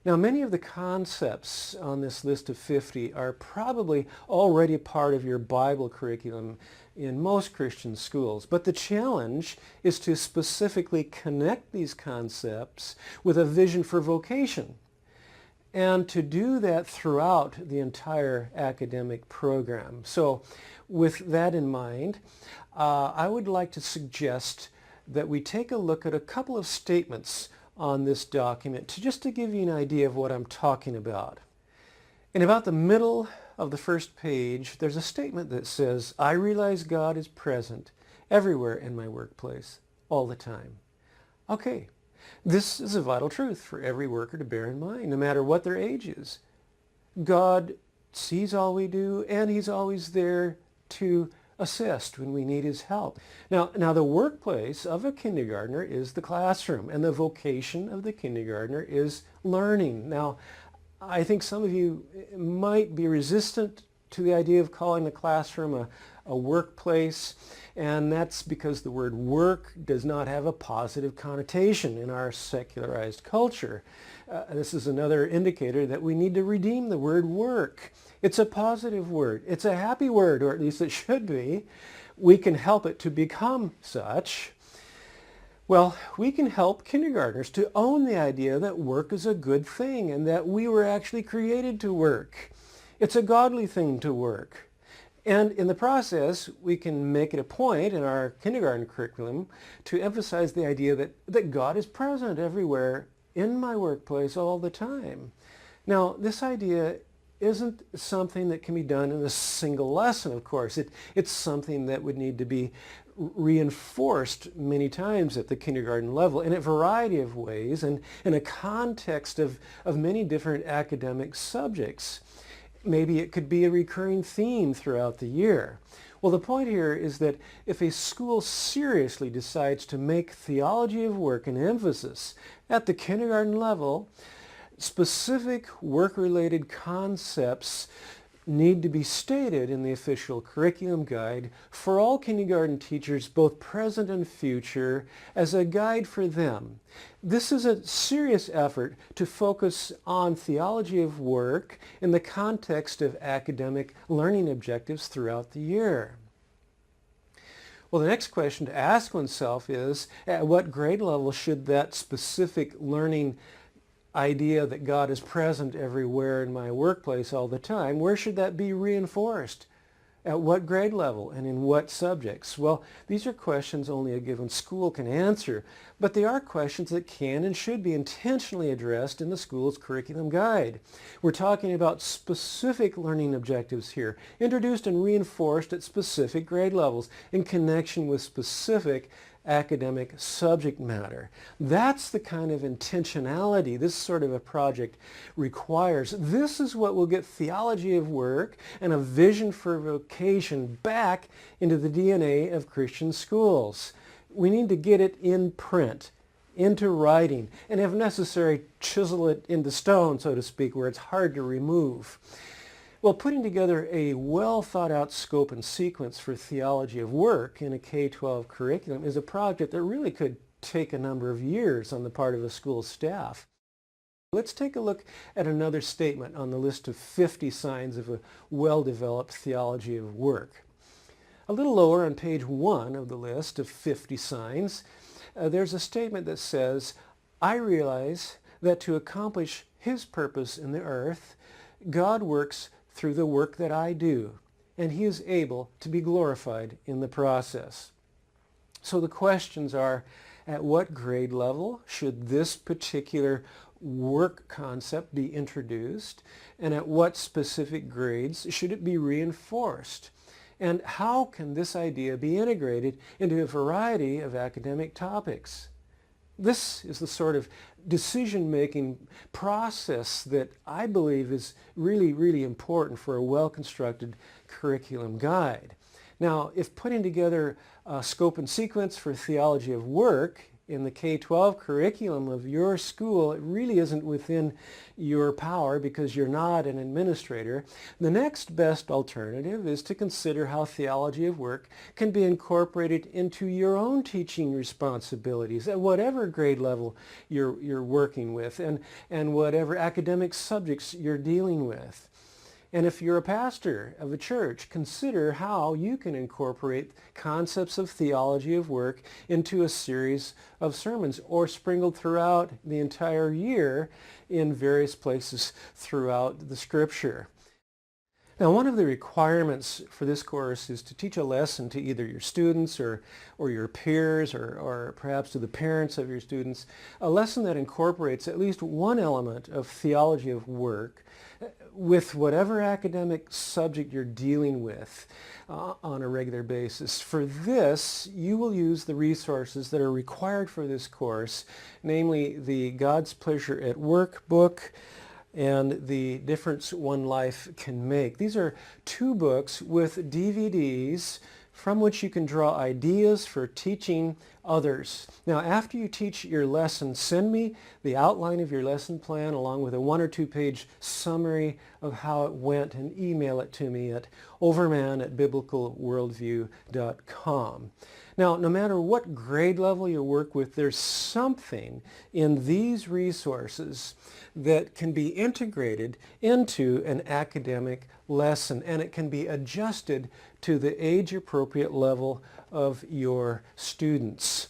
Now, many of the concepts on this list of 50 are probably already part of your Bible curriculum in most Christian schools, but the challenge is to specifically connect these concepts with a vision for vocation, and to do that throughout the entire academic program. So with that in mind, I would like to suggest that we take a look at a couple of statements on this document just to give you an idea of what I'm talking about. In about the middle of the first page, there's a statement that says, I realize God is present everywhere in my workplace, all the time. Okay, this is a vital truth for every worker to bear in mind, no matter what their age is. God sees all we do, and he's always there to assist when we need his help. Now the workplace of a kindergartner is the classroom, and the vocation of the kindergartner is learning. Now, I think some of you might be resistant to the idea of calling the classroom a workplace, and that's because the word work does not have a positive connotation in our secularized culture. This is another indicator that we need to redeem the word work. It's a positive word. It's a happy word, or at least it should be. We can help it to become such. Well, we can help kindergartners to own the idea that work is a good thing and that we were actually created to work. It's a godly thing to work. And in the process, we can make it a point in our kindergarten curriculum to emphasize the idea that God is present everywhere in my workplace all the time. Now, this idea isn't something that can be done in a single lesson, of course. It's something that would need to be reinforced many times at the kindergarten level in a variety of ways and in a context of many different academic subjects. Maybe it could be a recurring theme throughout the year. Well, the point here is that if a school seriously decides to make theology of work an emphasis at the kindergarten level, specific work-related concepts need to be stated in the official curriculum guide for all kindergarten teachers, both present and future, as a guide for them. This is a serious effort to focus on theology of work in the context of academic learning objectives throughout the year. Well, the next question to ask oneself is, at what grade level should that specific learning idea that God is present everywhere in my workplace all the time, where should that be reinforced? At what grade level and in what subjects? Well, these are questions only a given school can answer, but they are questions that can and should be intentionally addressed in the school's curriculum guide. We're talking about specific learning objectives here, introduced and reinforced at specific grade levels in connection with specific academic subject matter. That's the kind of intentionality this sort of a project requires. This is what will get theology of work and a vision for vocation back into the DNA of Christian schools. We need to get it in print, into writing, and if necessary, chisel it into stone, so to speak, where it's hard to remove. Well, putting together a well-thought-out scope and sequence for theology of work in a K-12 curriculum is a project that really could take a number of years on the part of a school staff. Let's take a look at another statement on the list of 50 signs of a well-developed theology of work. A little lower on page 1 of the list of 50 signs, there's a statement that says, "I realize that to accomplish His purpose in the earth, God works through the work that I do, and He is able to be glorified in the process." So the questions are, at what grade level should this particular work concept be introduced, and at what specific grades should it be reinforced? And how can this idea be integrated into a variety of academic topics? This is the sort of decision-making process that I believe is really, really important for a well-constructed curriculum guide. Now, if putting together a scope and sequence for theology of work in the K-12 curriculum of your school, it really isn't within your power because you're not an administrator, the next best alternative is to consider how theology of work can be incorporated into your own teaching responsibilities at whatever grade level you're working with and whatever academic subjects you're dealing with. And if you're a pastor of a church, consider how you can incorporate concepts of theology of work into a series of sermons or sprinkled throughout the entire year in various places throughout the Scripture. Now, one of the requirements for this course is to teach a lesson to either your students or your peers or perhaps to the parents of your students, a lesson that incorporates at least one element of theology of work with whatever academic subject you're dealing with on a regular basis. For this, you will use the resources that are required for this course, namely the God's Pleasure at Work book and the Difference One Life Can Make. These are two books with DVDs from which you can draw ideas for teaching others. Now, after you teach your lesson, send me the outline of your lesson plan along with a 1 or 2 page summary of how it went and email it to me at overman@biblicalworldview.com. Now, no matter what grade level you work with, there's something in these resources that can be integrated into an academic lesson, and it can be adjusted to the age-appropriate level of your students.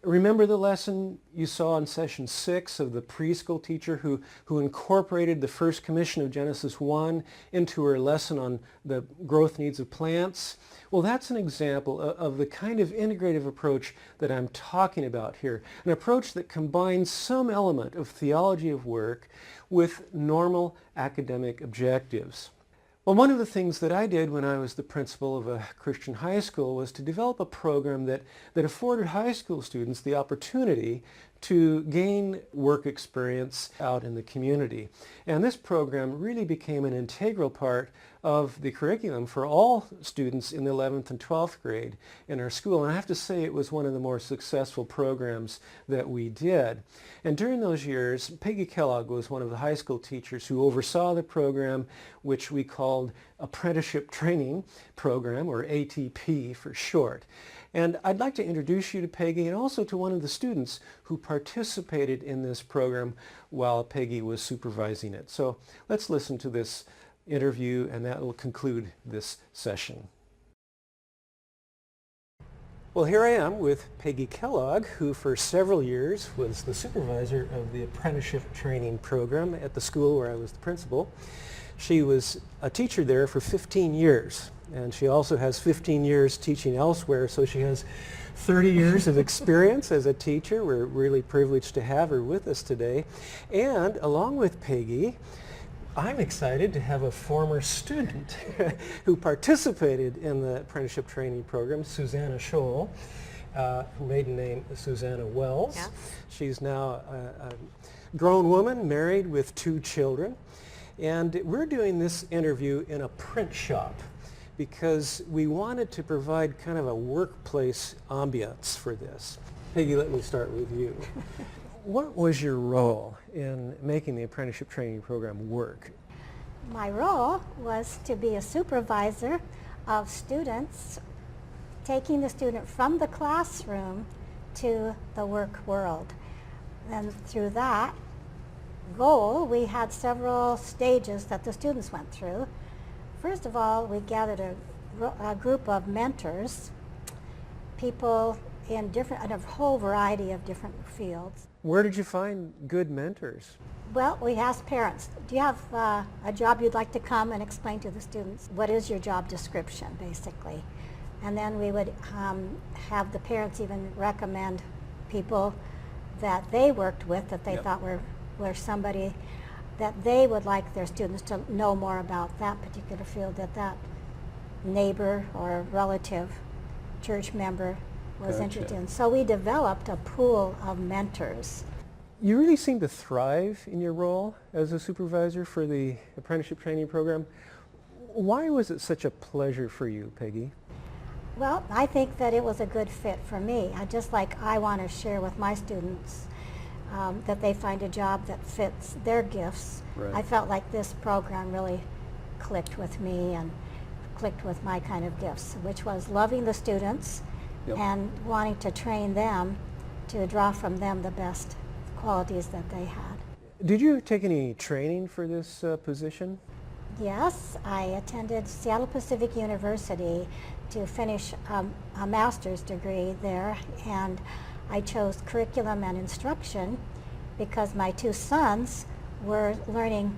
Remember the lesson you saw in session 6 of the preschool teacher who incorporated the first commission of Genesis 1 into her lesson on the growth needs of plants? Well, that's an example of the kind of integrative approach that I'm talking about here, an approach that combines some element of theology of work with normal academic objectives. Well, one of the things that I did when I was the principal of a Christian high school was to develop a program that afforded high school students the opportunity to gain work experience out in the community. And this program really became an integral part of the curriculum for all students in the 11th and 12th grade in our school. And I have to say it was one of the more successful programs that we did. And during those years, Peggy Kellogg was one of the high school teachers who oversaw the program, which we called Apprenticeship Training Program, or ATP for short. And I'd like to introduce you to Peggy and also to one of the students who participated in this program while Peggy was supervising it. So let's listen to this interview, and that will conclude this session. Well, here I am with Peggy Kellogg, who for several years was the supervisor of the apprenticeship training program at the school where I was the principal. She was a teacher there for 15 years, and she also has 15 years teaching elsewhere, so she has 30 years of experience as a teacher. We're really privileged to have her with us today. And along with Peggy, I'm excited to have a former student who participated in the apprenticeship training program, Susanna Scholl, her maiden name is Susanna Wells. Yeah. She's now a grown woman, married with 2 children. And we're doing this interview in a print shop because we wanted to provide kind of a workplace ambiance for this. Peggy, let me start with you. What was your role in making the apprenticeship training program work? My role was to be a supervisor of students, taking the student from the classroom to the work world. And through that goal, we had several stages that the students went through. First of all, we gathered a group of mentors, people in a whole variety of different fields. Where did you find good mentors? Well, we asked parents, do you have a job you'd like to come and explain to the students? What is your job description, basically? And then we would have the parents even recommend people that they worked with that they thought were somebody that they would like their students to know more about that particular field, that neighbor or relative church member was interested in. So we developed a pool of mentors. You really seem to thrive in your role as a supervisor for the apprenticeship training program. Why was it such a pleasure for you, Peggy? Well, I think that it was a good fit for me. Just like I want to share with my students that they find a job that fits their gifts. Right. I felt like this program really clicked with me and clicked with my kind of gifts, which was loving the students and wanting to train them to draw from them the best qualities that they had. Did you take any training for this position? Yes, I attended Seattle Pacific University to finish a master's degree there, and I chose curriculum and instruction because my 2 sons were learning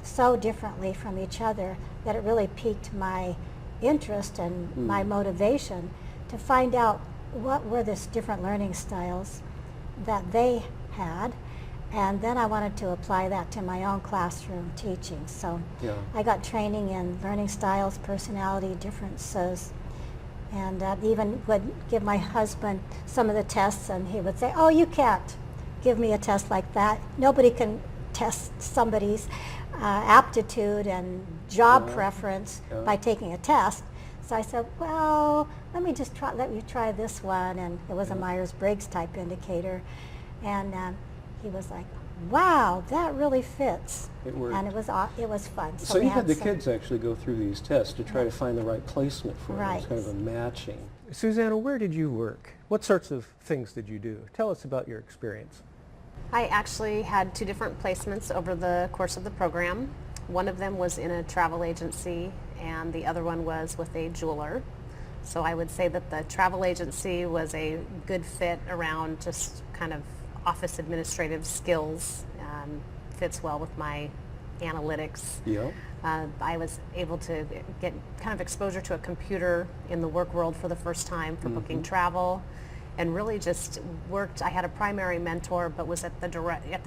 so differently from each other that it really piqued my interest and my motivation to find out what were the different learning styles that they had, and then I wanted to apply that to my own classroom teaching. So I got training in learning styles, personality differences, and even would give my husband some of the tests, and he would say, oh, you can't give me a test like that. Nobody can test somebody's aptitude and job preference by taking a test. So I said, well, let me try this one, and it was a Yeah. Myers-Briggs type indicator, and he was like, wow, that really fits. It worked. And it was fun. So we you had the some- kids actually go through these tests to try to find the right placement for them. It's Right. kind of a matching. Susanna, where did you work? What sorts of things did you do? Tell us about your experience. I actually had 2 different placements over the course of the program. One of them was in a travel agency, and the other one was with a jeweler. So I would say that the travel agency was a good fit around just kind of office administrative skills. Fits well with my analytics. Yeah. I was able to get kind of exposure to a computer in the work world for the first time for booking travel, and really just worked. I had a primary mentor, but was at the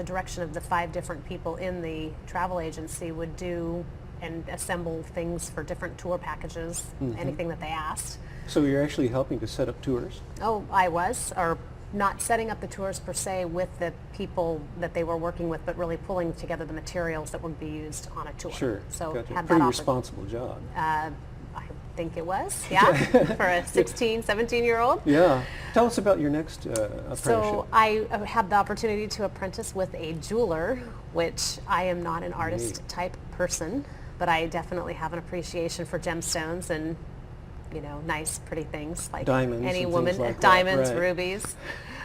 direction of the 5 different people in the travel agency, would do and assemble things for different tour packages, anything that they asked. So you're actually helping to set up tours? Oh, I was, or not setting up the tours per se with the people that they were working with, but really pulling together the materials that would be used on a tour. Sure. So Gotcha. had Pretty that responsible job. I think it was, yeah, for a 16, 17-year-old. Yeah. Tell us about your next apprenticeship. So I had the opportunity to apprentice with a jeweler, which I am not an artist type person, but I definitely have an appreciation for gemstones and, you know, nice, pretty things like Diamonds any and woman, things like that, diamonds, right. rubies.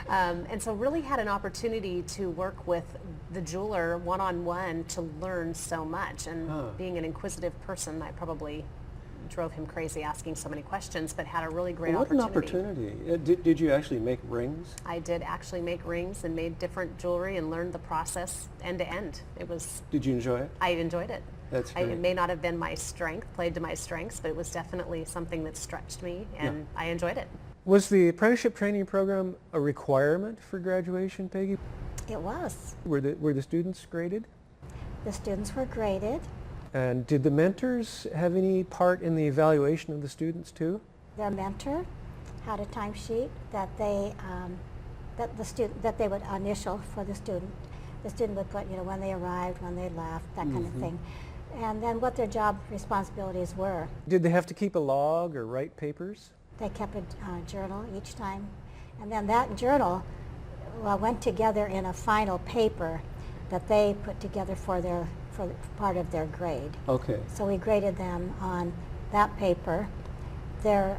And so really had an opportunity to work with the jeweler one-on-one to learn so much. And being an inquisitive person, I probably drove him crazy asking so many questions, but had a really great What an opportunity. opportunity. Did you actually make rings? I did actually make rings and made different jewelry and learned the process end to end. It was, Did you enjoy it? I enjoyed it. That's great. It may not have been my strength, played to my strengths, but it was definitely something that stretched me, and I enjoyed it. Was the apprenticeship training program a requirement for graduation, Peggy? It was. Were the students graded? The students were graded. And did the mentors have any part in the evaluation of the students too? Their mentor had a timesheet that they would initial for the student. The student would put, you know, when they arrived, when they left, that kind of thing, and then what their job responsibilities were. Did they have to keep a log or write papers? They kept a journal each time, and then that journal went together in a final paper that they put together for part of their grade. Okay. So we graded them on that paper. Their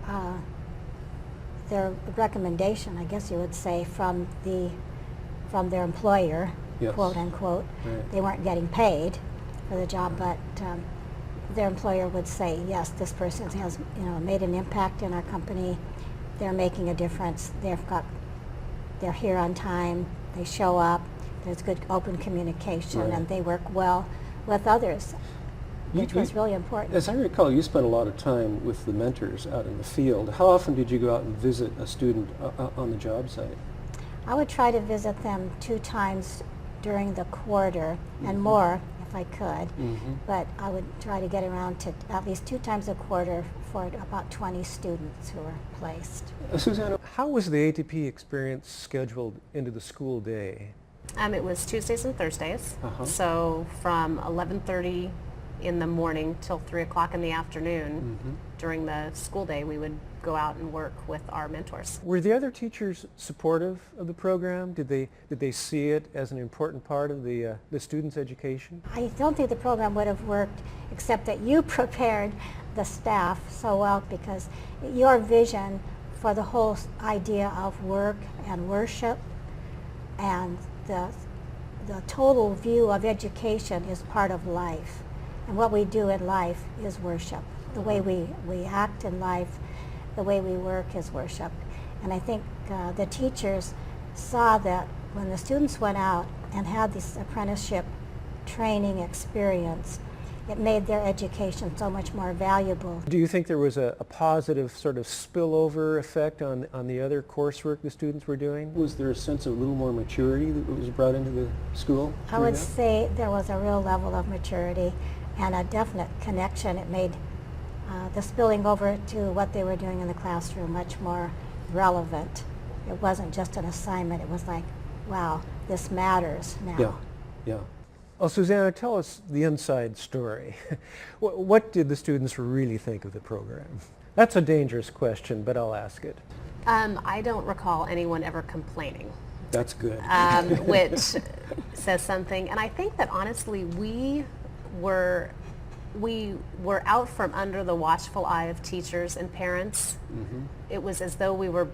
recommendation, I guess you would say, from their employer, Yes. quote unquote. Right. They weren't getting paid for the job, but their employer would say, yes, this person has, you know, made an impact in our company. They're making a difference. They're here on time. They show up. There's good open communication, Right. and they work well with others, which was really important. As I recall, you spent a lot of time with the mentors out in the field. How often did you go out and visit a student on the job site? I would try to visit them 2 times during the quarter, and more if I could, but I would try to get around to at least 2 times a quarter for about 20 students who were placed. Susanna, how was the ATP experience scheduled into the school day? It was Tuesdays and Thursdays, Uh-huh. so from 11:30 in the morning till 3 o'clock in the afternoon. During the school day, we would go out and work with our mentors. Were the other teachers supportive of the program? Did they see it as an important part of the students' education? I don't think the program would have worked except that you prepared the staff so well, because your vision for the whole idea of work and worship and the total view of education is part of life. And what we do in life is worship. The way we act in life, the way we work is worship. And I think the teachers saw that when the students went out and had this apprenticeship training experience, it made their education so much more valuable. Do you think there was a positive sort of spillover effect on the other coursework the students were doing? Was there a sense of a little more maturity that was brought into the school? I would say there was a real level of maturity and a definite connection. It made the spilling over to what they were doing in the classroom much more relevant. It wasn't just an assignment. It was like, wow, this matters now. Yeah, yeah. Oh, Susanna, tell us the inside story. What did the students really think of the program? That's a dangerous question, but I'll ask it. I don't recall anyone ever complaining, That's good. which says something. And I think that honestly, we were out from under the watchful eye of teachers and parents. Mm-hmm. It was as though we're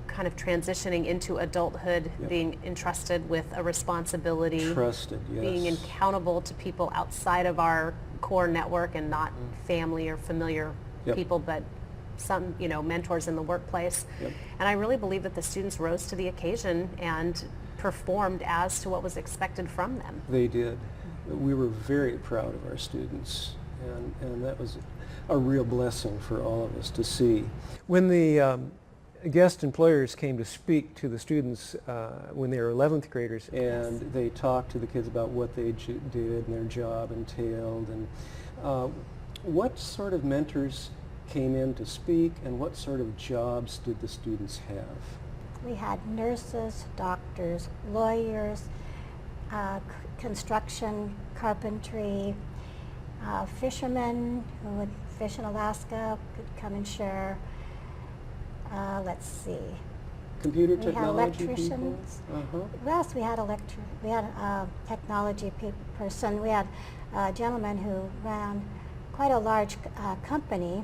kind of transitioning into adulthood, Yep. being entrusted with a responsibility, Trusted, yes. being accountable to people outside of our core network and not family or familiar Yep. people, but some, mentors in the workplace. Yep. And I really believe that the students rose to the occasion and performed as to what was expected from them. They did. We were very proud of our students, and that was a real blessing for all of us to see. When the guest employers came to speak to the students when they were 11th graders, and they talked to the kids about what they did and their job entailed, and what sort of mentors came in to speak, and what sort of jobs did the students have? We had nurses, doctors, lawyers, construction, carpentry, fishermen who would fish in Alaska could come and share. Let's see. Computer We had technology electricians. people? Yes, we had a technology person. We had a gentleman who ran quite a large company,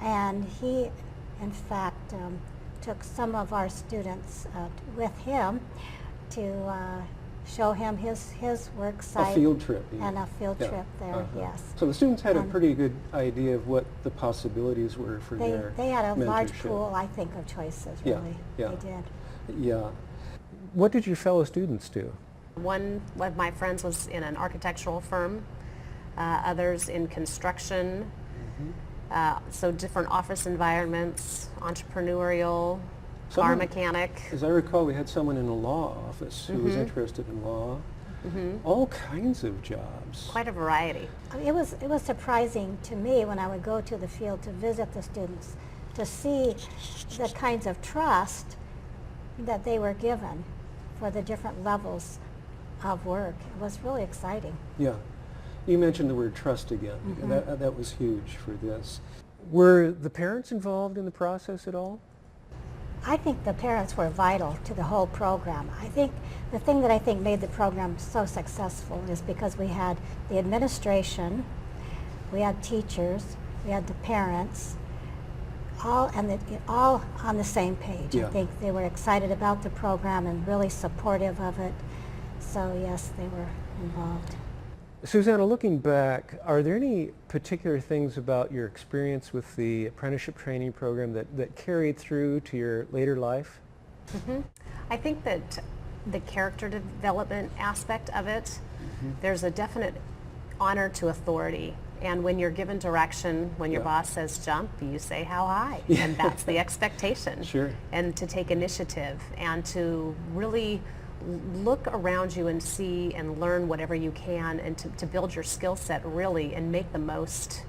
and he, in fact, took some of our students with him to show him his work site. A field trip. And a field Yeah. trip there, yes. So the students had a And pretty good idea of what the possibilities were for their They had a large mentorship. pool, I think, of choices, Yeah, really. yeah. They did. Yeah. What did your fellow students do? One of my friends was in an architectural firm, others in construction, so different office environments, entrepreneurial, car mechanic. As I recall, we had someone in a law office who was interested in law. All kinds of jobs. Quite a variety. It was surprising to me when I would go to the field to visit the students to see the kinds of trust that they were given for the different levels of work. It was really exciting. Yeah. You mentioned the word trust again. That was huge for this. Were the parents involved in the process at all? I think the parents were vital to the whole program. I think the thing that I think made the program so successful is because we had the administration, we had teachers, we had the parents, all on the same page. Yeah. I think they were excited about the program and really supportive of it. So yes, they were involved. Susanna, looking back, are there any particular things about your experience with the apprenticeship training program that carried through to your later life? I think that the character development aspect of it, there's a definite honor to authority. And when you're given direction, when your boss says jump, you say how high. And that's the expectation. Sure. And to take initiative and to really look around you and see and learn whatever you can, and to build your skill set really and make the most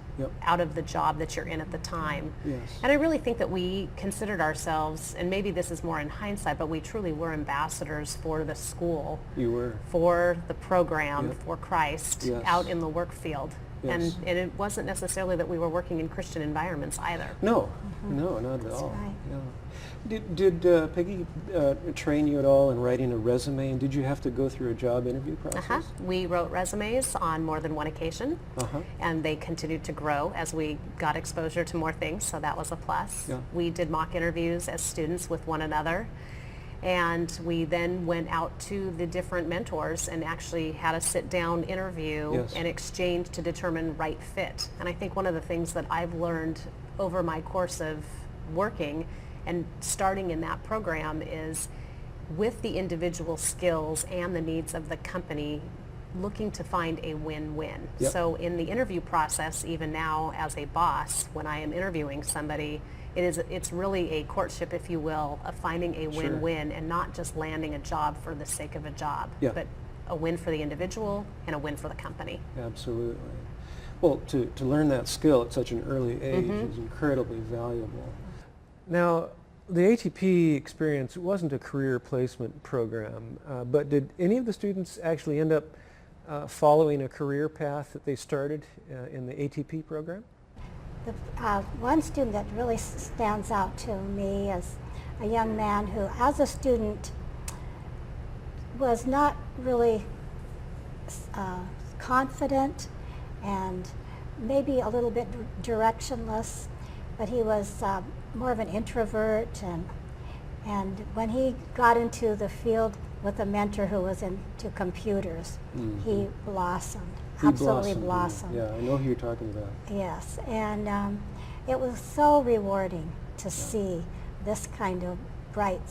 out of the job that you're in at the time. Yes. And I really think that we considered ourselves, and maybe this is more in hindsight, but we truly were ambassadors for the school, You were. for the program, Yep. for Christ Yes. out in the work field. Yes. And it wasn't necessarily that we were working in Christian environments either. No, no, not at all. right. Yeah. Did Peggy train you at all in writing a resume, and did you have to go through a job interview process? We wrote resumes on more than one occasion, and they continued to grow as we got exposure to more things, so that was a plus. Yeah. We did mock interviews as students with one another, and we then went out to the different mentors and actually had a sit-down interview Yes. and exchange to determine right fit. And I think one of the things that I've learned over my course of working and starting in that program is, with the individual skills and the needs of the company, looking to find a win-win. Yep. So in the interview process, even now as a boss, when I am interviewing somebody, it's really a courtship, if you will, of finding a Sure. win-win and not just landing a job for the sake of a job, Yeah. but a win for the individual and a win for the company. Absolutely. Well, to learn that skill at such an early age is incredibly valuable. Now, the ATP experience wasn't a career placement program, but did any of the students actually end up following a career path that they started in the ATP program? The one student that really stands out to me is a young man who, as a student, was not really confident and maybe a little bit directionless, but he was more of an introvert, and when he got into the field with a mentor who was into computers, he blossomed. Absolutely blossomed. Yeah, I know who you're talking about. Yes, and it was so rewarding to see this kind of bright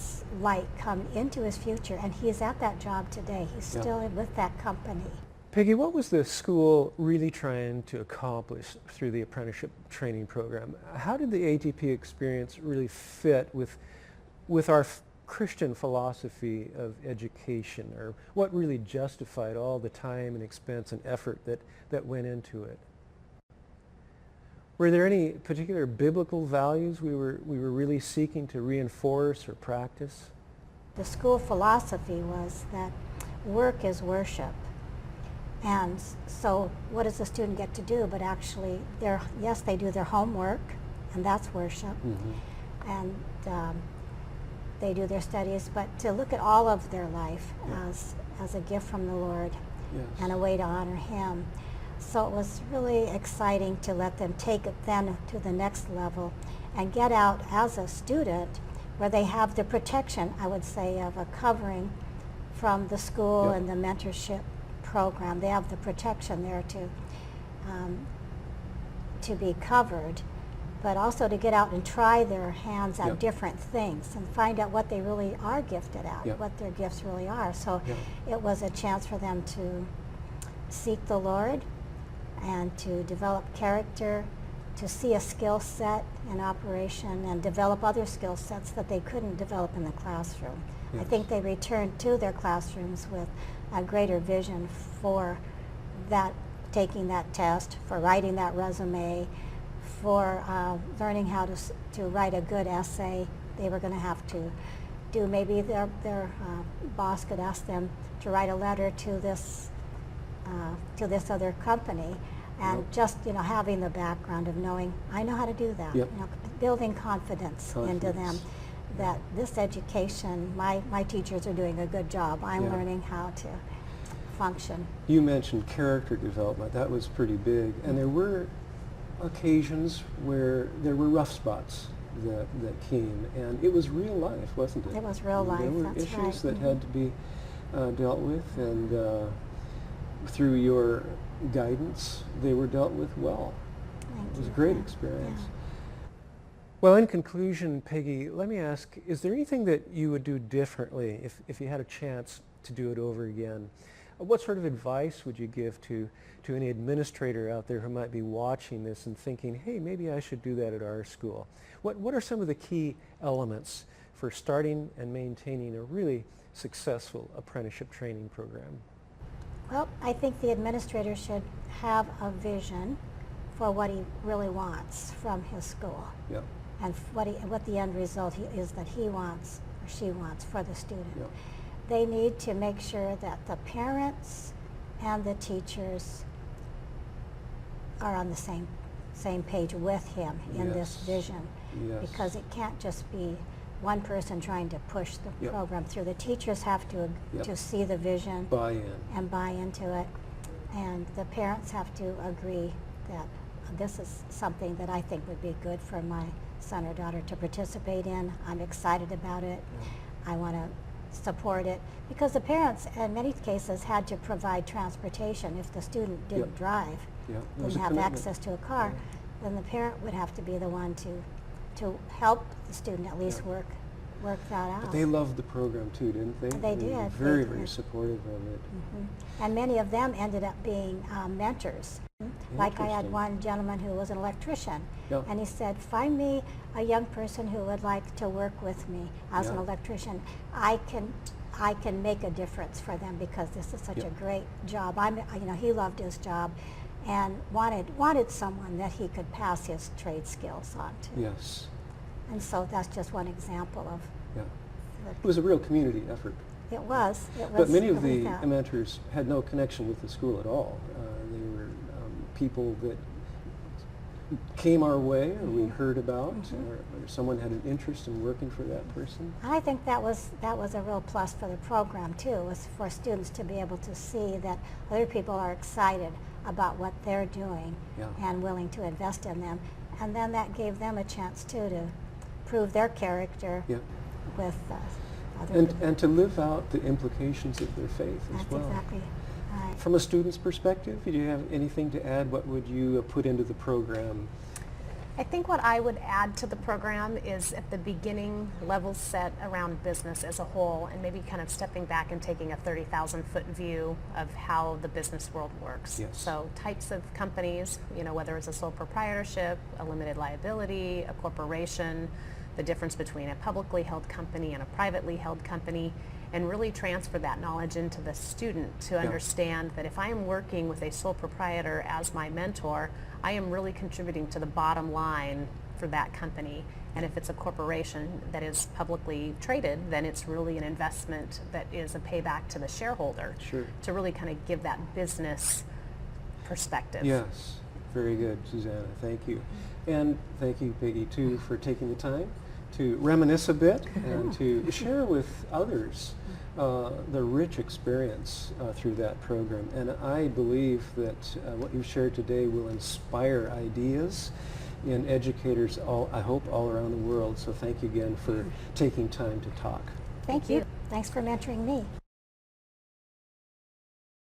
light come into his future, and he's at that job today. He's still with that company. Peggy, what was the school really trying to accomplish through the apprenticeship training program? How did the ATP experience really fit with our Christian philosophy of education, or what really justified all the time and expense and effort that went into it? Were there any particular biblical values we were really seeking to reinforce or practice? The school philosophy was that work is worship. And so what does the student get to do? But actually, yes, they do their homework, and that's worship. And they do their studies, but to look at all of their life as a gift from the Lord and a way to honor Him. So it was really exciting to let them take it then to the next level and get out as a student where they have the protection, I would say, of a covering from the school and the mentorship program. They have the protection there to be covered, but also to get out and try their hands at different things and find out what they really are gifted at, what their gifts really are. So it was a chance for them to seek the Lord and to develop character, to see a skill set in operation and develop other skill sets that they couldn't develop in the classroom. I think they returned to their classrooms with a greater vision for that, taking that test, for writing that resume, for learning how to write a good essay. They were going to have to do, maybe their boss could ask them to write a letter to this other company, and just having the background of knowing I know how to do that, building confidence into them that this education, my teachers are doing a good job. I'm learning how to function. You mentioned character development. That was pretty big, and there were occasions where there were rough spots that came, and it was real life, wasn't it? It was real life. There were That's issues right. that had to be dealt with, and through your guidance, they were dealt with well. It was a great experience. Well, in conclusion, Peggy, let me ask, is there anything that you would do differently if you had a chance to do it over again? What sort of advice would you give to any administrator out there who might be watching this and thinking, hey, maybe I should do that at our school? What are some of the key elements for starting and maintaining a really successful apprenticeship training program? Well, I think the administrator should have a vision for what he really wants from his school, and what the end result is that he wants or she wants for the student. They need to make sure that the parents and the teachers are on the same page with him in this vision, because it can't just be one person trying to push the program through. The teachers have to see the vision, and buy into it, and the parents have to agree that this is something that I think would be good for my son or daughter to participate in. I'm excited about it. I want to support it, because the parents in many cases had to provide transportation. If the student didn't drive, didn't have access to a car, then the parent would have to be the one to help the student at least work that out. But they loved the program too, didn't they? They did. Were very, very supportive of it. And many of them ended up being mentors. Like I had one gentleman who was an electrician, and he said, find me a young person who would like to work with me as an electrician. I can make a difference for them, because this is such a great job. He loved his job and wanted someone that he could pass his trade skills on to. And so that's just one example of. It was a real community effort. It was. But many of the mentors had no connection with the school at all. They were people that came our way or we heard about, or someone had an interest in working for that person? I think that was a real plus for the program too, was for students to be able to see that other people are excited about what they're doing and willing to invest in them. And then that gave them a chance too to prove their character with other people. And to live out the implications of their faith as well. That's exactly right. From a student's perspective, do you have anything to add? What would you put into the program? I think what I would add to the program is at the beginning level set around business as a whole, and maybe kind of stepping back and taking a 30,000-foot view of how the business world works. Yes. So types of companies, whether it's a sole proprietorship, a limited liability, a corporation, the difference between a publicly held company and a privately held company, and really transfer that knowledge into the student to understand that if I am working with a sole proprietor as my mentor, I am really contributing to the bottom line for that company. And if it's a corporation that is publicly traded, then it's really an investment that is a payback to the shareholder. Sure. To really kind of give that business perspective. Yes, very good, Susanna. Thank you. And thank you, Peggy, too, for taking the time to reminisce a bit and to share with others the rich experience through that program. And I believe that what you've shared today will inspire ideas in educators, I hope, all around the world. So thank you again for taking time to talk. Thank you. Thanks for mentoring me.